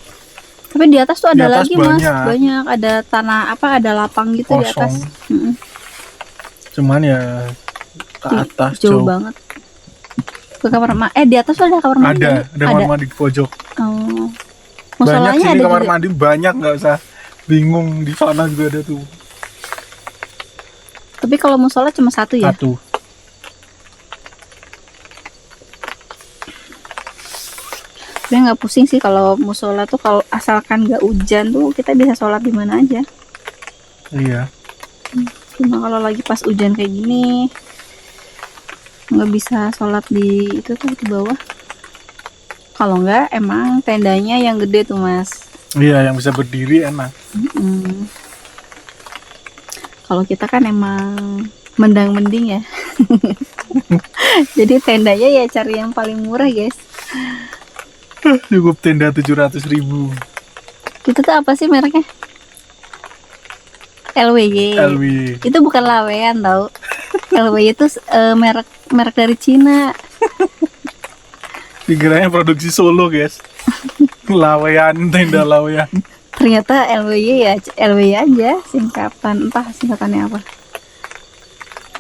Tapi di atas tuh ada Di atas lagi mas, banyak. banyak. Ada tanah apa? Ada lapang gitu di atas. Kosong. Mm-mm. Cuman ya ke atas Jauh banget. Ke kamar di atas tuh ada kamar mandi. Ada kamar mandi di pojok. Oh. Banyak Musolanya sini ada kamar juga. mandi, banyak, nggak usah bingung, di sana juga ada tuh. Tapi kalau musola cuma satu ya. Satu. Sebenarnya nggak pusing sih kalau musola tuh, kalau asalkan nggak hujan tuh kita bisa sholat di mana aja. Iya. Cuma kalau lagi pas hujan kayak gini nggak bisa sholat di itu tuh di bawah. Kalau nggak emang tendanya yang gede tuh mas. Iya, yang bisa berdiri enak. Mm. Kalau kita kan emang mendang-mending ya. Jadi tendanya ya cari yang paling murah guys. Cukup tenda 700.000. Itu tuh apa sih mereknya? LWY. LW. Itu bukan lawean tau. LWY itu merek dari Cina. Dikiranya produksi Solo, guys. Lawean, tenda lawean. Ternyata LWY ya LWY aja singkatan, entah singkatannya apa.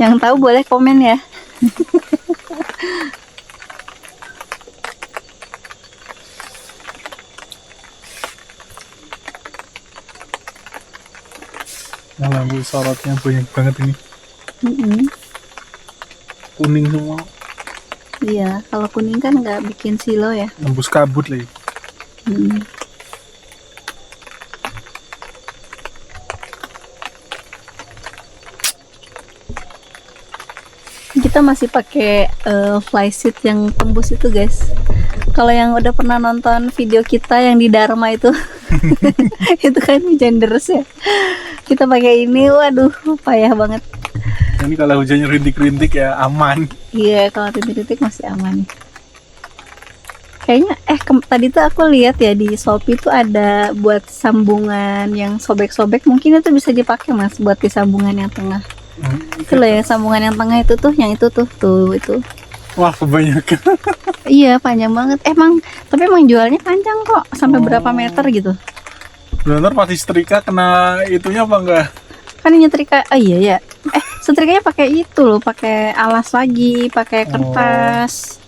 Yang tahu boleh komen ya. Nah, lampu sorotnya banyak banget ini. Mm-mm. Kuning semua. Iya, kalau kuning kan nggak bikin silo ya. Nembus kabut lagi. Mm. Kita masih pakai flysheet yang tembus itu guys. Kalau yang udah pernah nonton video kita yang di Dharma itu, itu kan hujan deras ya. Kita pakai ini, waduh, payah banget. Ini kalau hujannya rintik-rintik ya aman. Iya, kalau titik-titik masih aman nih. Kayaknya tadi tuh aku lihat ya di Shopee tuh ada buat sambungan yang sobek-sobek, mungkin itu bisa dipakai mas buat di sambungan yang tengah. Itu loh yang sambungan yang tengah itu tuh, yang itu tuh itu. Wah, kebanyakan. Iya, panjang banget. Tapi emang jualnya panjang kok, sampai berapa meter gitu. Bener pasti setrika kena itunya apa enggak? Kan ini nyetrika, iya ya. Setrikanya pakai itu loh, pakai alas lagi, pakai kertas.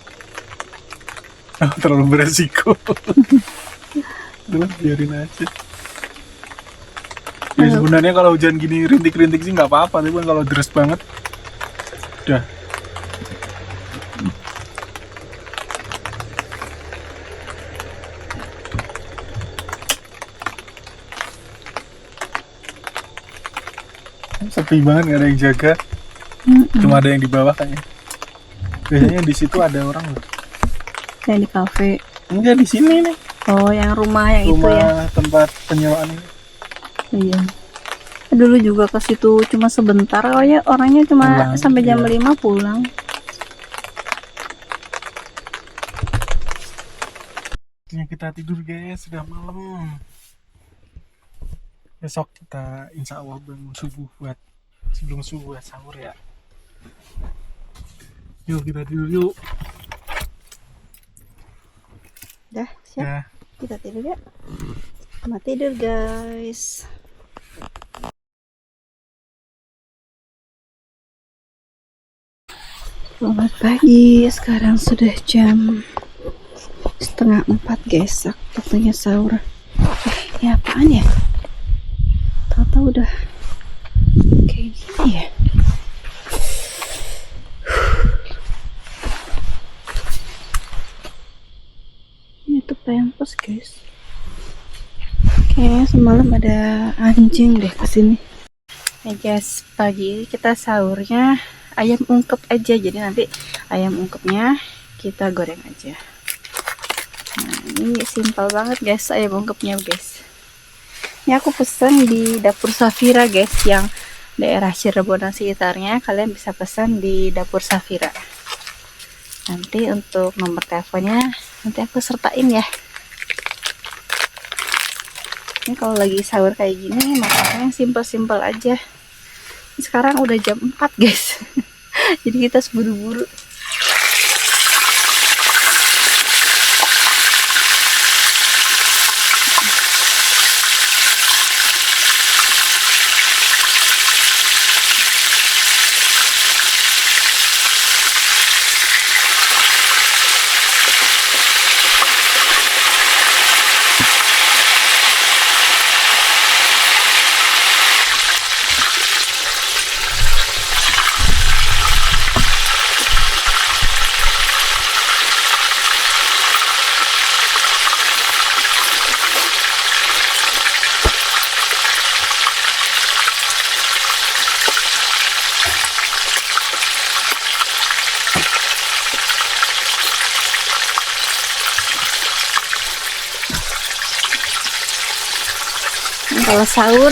Terlalu beresiko. Udah, biarin aja. Ya sebenarnya kalau hujan gini rintik-rintik sih nggak apa-apa, tapi kalau deras banget, udah. Sepi banget, nggak ada yang jaga. Cuma ada yang di bawah kayaknya. Biasanya di situ ada orang loh. Yang di kafe. Enggak, di sini nih. Oh, yang rumah yang itu ya. Rumah tempat penyewaan ini. Iya. Dulu juga ke situ cuma sebentar, oh ya orangnya cuma Pulang, sampai jam iya. 5 pulang. Ya, kita tidur guys, sudah malam. Besok kita insya Allah bangun subuh buat sebelum subuh sahur ya. Yuk kita tidur yuk. Dah, siap. Ya. Kita tidur ya. Selamat tidur guys. Selamat pagi, sekarang sudah jam 3:30 guys, waktunya sahur. Ini apaan ya? Tahu-tahu udah kayak gini ya. Ini tuh pempes guys. Kayaknya semalam ada anjing deh kesini. Ya guys, pagi ini kita sahurnya ayam ungkep aja. Jadi nanti ayam ungkepnya kita goreng aja. Nah, ini simpel banget guys ayam ungkepnya guys. Ini aku pesen di Dapur Safira guys, yang daerah Cirebon dan sekitarnya. Kalian bisa pesan di Dapur Safira. Nanti untuk nomor teleponnya nanti aku sertain ya. Ini kalau lagi sahur kayak gini makannya simpel-simpel aja. Sekarang udah jam 4 guys. Jadi kita harus buru-buru. Kalau sahur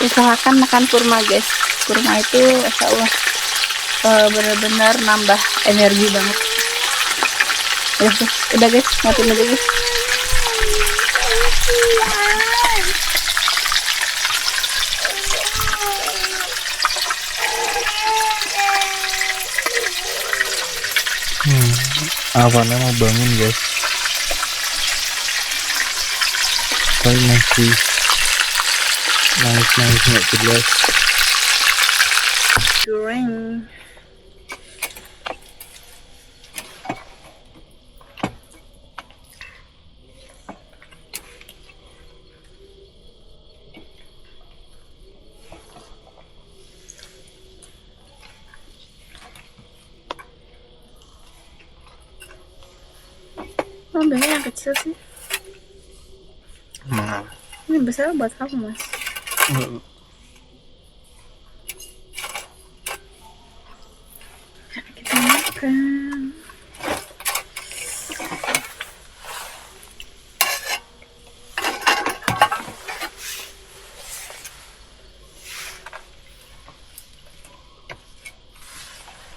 usahakan makan kurma guys. Kurma itu insya Allah benar-benar nambah energi banget. Udah guys, matiin aja guys. Awannya mau bangun guys, tapi masih nangis nggak jelas. Goreng. Ambilnya yang kecil sih. Ini besar buat kamu mas. Kita makan.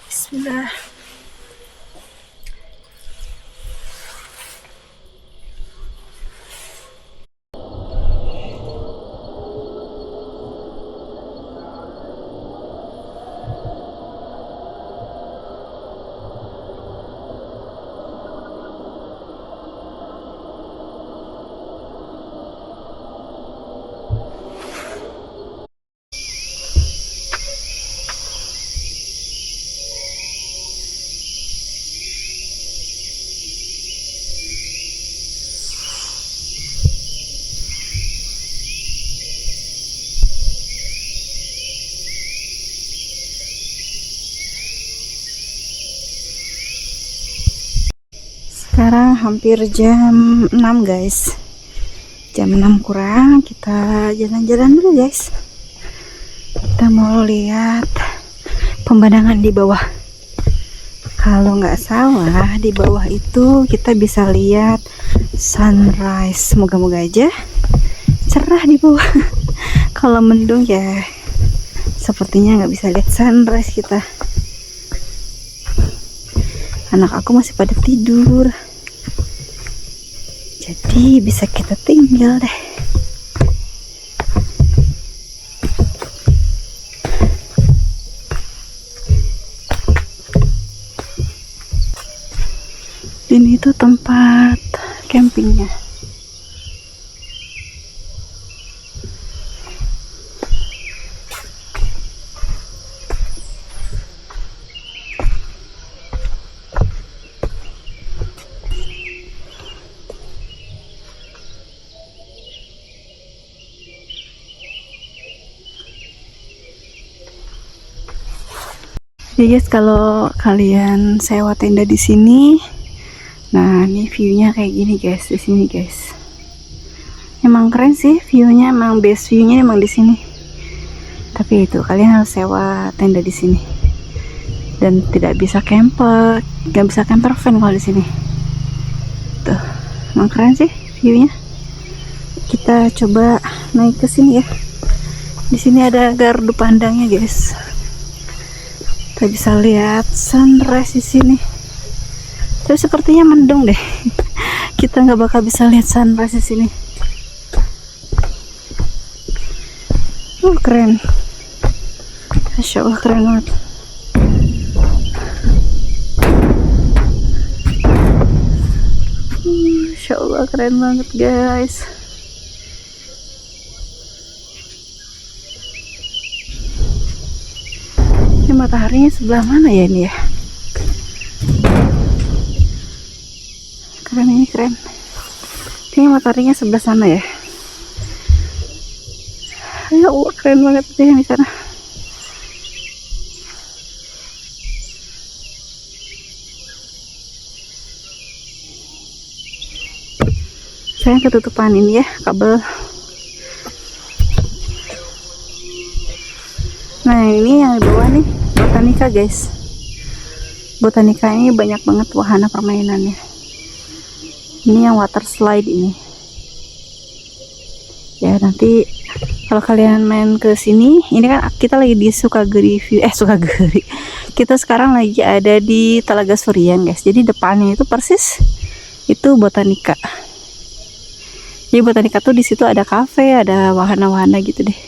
Bismillah. Sekarang hampir jam 6 guys. Jam 6 kurang, kita jalan-jalan dulu guys. Kita mau lihat pemandangan di bawah. Kalau nggak salah di bawah itu kita bisa lihat sunrise. Moga-moga aja cerah di bawah. Kalau mendung ya sepertinya nggak bisa lihat sunrise kita. Anak aku masih pada tidur, jadi bisa kita tinggal deh. Ini tuh tempat campingnya. Jadi guys, kalau kalian sewa tenda di sini, nah ini viewnya kayak gini guys, di sini guys. Emang keren sih viewnya, emang best viewnya emang di sini. Tapi itu kalian harus sewa tenda di sini. Dan tidak bisa camper, nggak bisa camper van kalau di sini. Tuh, emang keren sih view-nya. Kita coba naik ke sini ya. Di sini ada gardu pandangnya, guys. Kita bisa lihat sunrise di sini. Tapi sepertinya mendung deh. Kita nggak bakal bisa lihat sunrise di sini. Keren. Masya Allah, keren banget. Masya Allah, keren banget, guys. Ini mataharinya sebelah mana ya ini ya? Keren, ini keren. Ini mataharinya sebelah sana ya. Ya Allah, keren banget deh yang di sana. Saya ketutupan ini ya kabel. Nah, ini yang di bawah nih Botanika, guys. Botanika ini banyak banget wahana permainannya. Ini yang water slide ini. Ya, nanti kalau kalian main ke sini, ini kan kita lagi di Sukagiri View, Sukagiri. Kita sekarang lagi ada di Telaga Surian, guys. Jadi depannya itu persis itu Botanika. Jadi Botanika tuh di situ ada kafe, ada wahana-wahana gitu deh.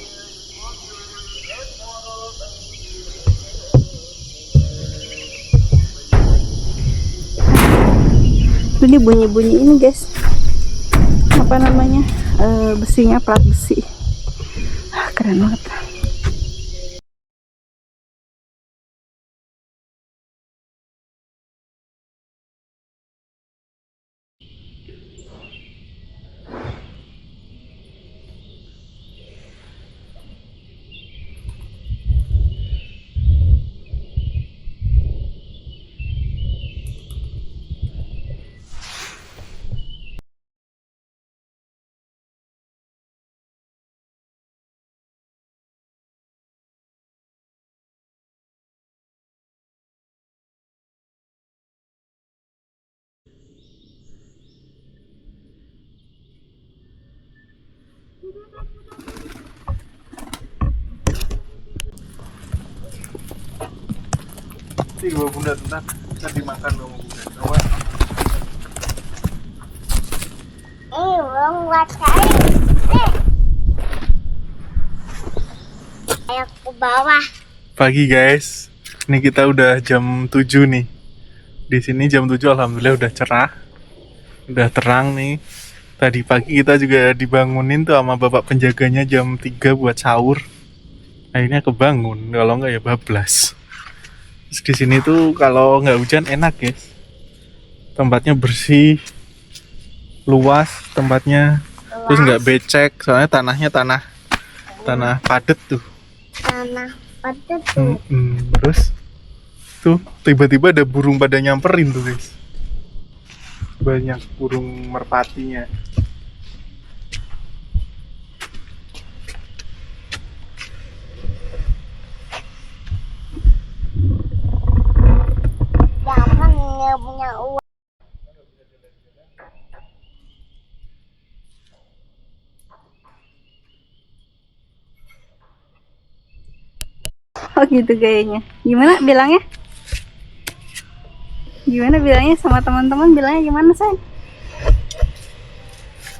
Ini bunyi-bunyi ini, guys. Apa namanya? Besinya, plat besi. Keren banget. Ini dua bunda tenang, bisa dimakan sama bunda. Coba. Belum buat kali. Ayo ke bawah. Pagi guys, ini kita udah jam 7 nih. Di sini jam 7 alhamdulillah udah cerah, udah terang nih. Tadi pagi kita juga dibangunin tuh sama bapak penjaganya jam 3 buat sahur. Akhirnya kebangun, kalau nggak ya bablas. Terus di sini tuh kalau nggak hujan enak guys. Tempatnya bersih, luas tempatnya, terus nggak becek, soalnya tanahnya tanah padat tuh. Tanah padat tuh. Terus tuh tiba-tiba ada burung pada nyamperin tuh guys. Banyak burung merpatinya. Jangan nggak punya uang. Oh gitu gayanya. Gimana bilangnya? Gimana bilangnya sama teman-teman, bilangnya gimana, Say?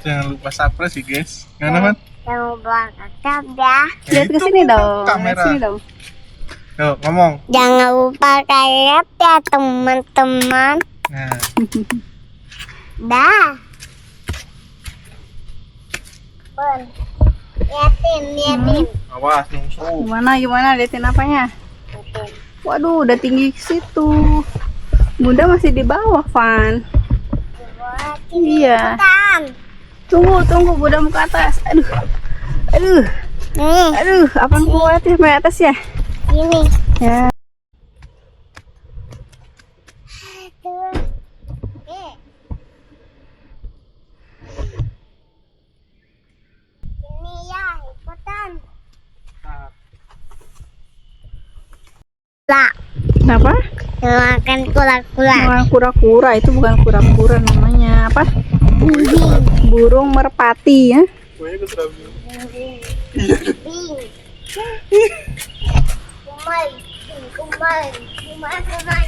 Jangan lupa subscribe sih guys. Gimana Man? Jangan lupa kakak ya. Lihat ke sini dong. Kamera. Sini dong. Yuk ngomong. Jangan lupa kalian ya teman-teman. Nah, Dah. Pun. Liatin. awas nyungsuk. Gimana liatin apanya? Liatin. Waduh, udah tinggi ke situ. Bunda masih di bawah, Van. Iya. Kan. Tunggu, Bunda mau ke atas. Aduh, Nih, apaan kuat ya sampai atas ya? ini. Ya. Tuh. Nih. Ini ya, ikutan. Kenapa? Makan kura-kura. Bukan kura-kura, itu bukan kura-kura namanya. Apa? Burung merpati ya. Kumai, kumai, kumai, kumai.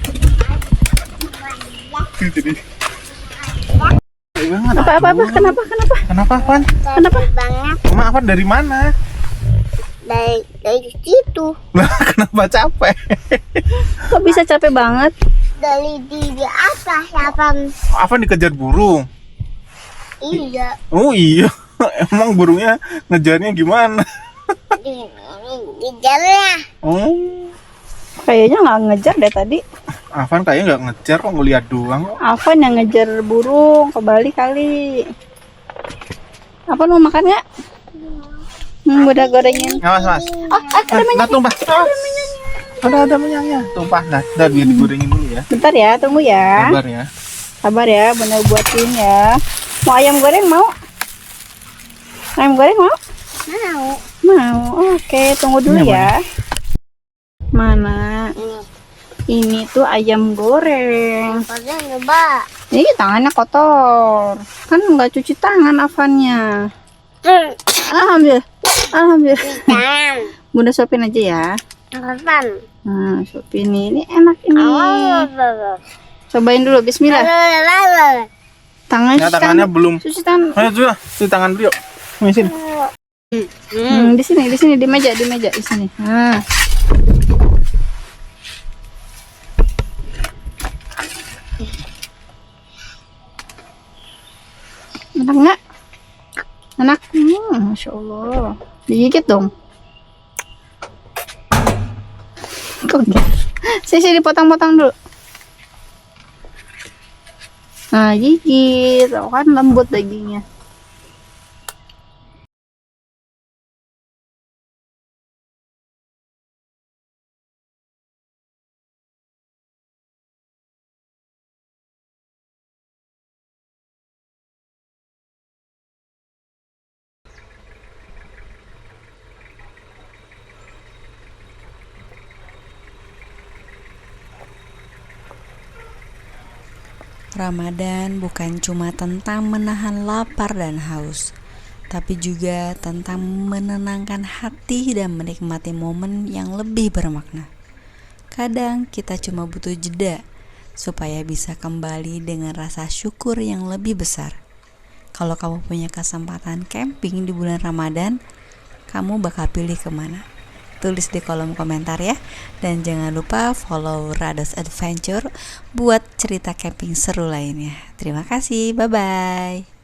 Apa? Kenapa? Kenapa, Van? Kenapa? Banget Emang Van dari mana? dari situ, Lah, kenapa capek? Kok bisa capek banget? dari di atas apa? Van dikejar burung. Iya, Oh iya. Emang burungnya ngejarnya gimana? di jalan. Oh, Kayaknya nggak ngejar deh tadi. Van kayaknya nggak ngejar kok, ngeliat doang kok. Afan yang ngejar burung, kebalik kali. Apa mau makan nggak? Udah gorengin. Awas, mas. Ada minyak. Nah, tumpah. Ada minyaknya. Tumpah. Nah, biar digorengin dulu ya. Bentar ya, tunggu ya. Sabar ya. Sabar ya, bener buatin ya. Mau ayam goreng mau? Ayam goreng mau? Mau. Mau. Oke, tunggu dulu Ini ya. Mana? Ini tuh ayam goreng. Pada coba. Ini tangannya kotor. Kan nggak cuci tangan Afannya. Alhamdulillah. Jangan. Bunda suapin aja ya. Kapan? Nah, suapin ini enak ini. Awal. Cobain dulu, bismillah. Tangan Ya, tangannya belum. cuci tangan. Ayo sudah, cuci tangan dulu yuk. Nih, sini. Di sini, di meja, di sini. Nah. Enak nggak? Enak? Masya Allah. Digigit dong. Kok gitu? Sini dipotong-potong dulu. Nah, gigit. Oh, kan lembut dagingnya. Ramadan bukan cuma tentang menahan lapar dan haus, tapi juga tentang menenangkan hati dan menikmati momen yang lebih bermakna. Kadang kita cuma butuh jeda supaya bisa kembali dengan rasa syukur yang lebih besar. Kalau kamu punya kesempatan camping di bulan Ramadan, kamu bakal pilih kemana? Tulis di kolom komentar ya. Dan jangan lupa follow Rados Adventure buat cerita camping seru lainnya. Terima kasih, bye-bye.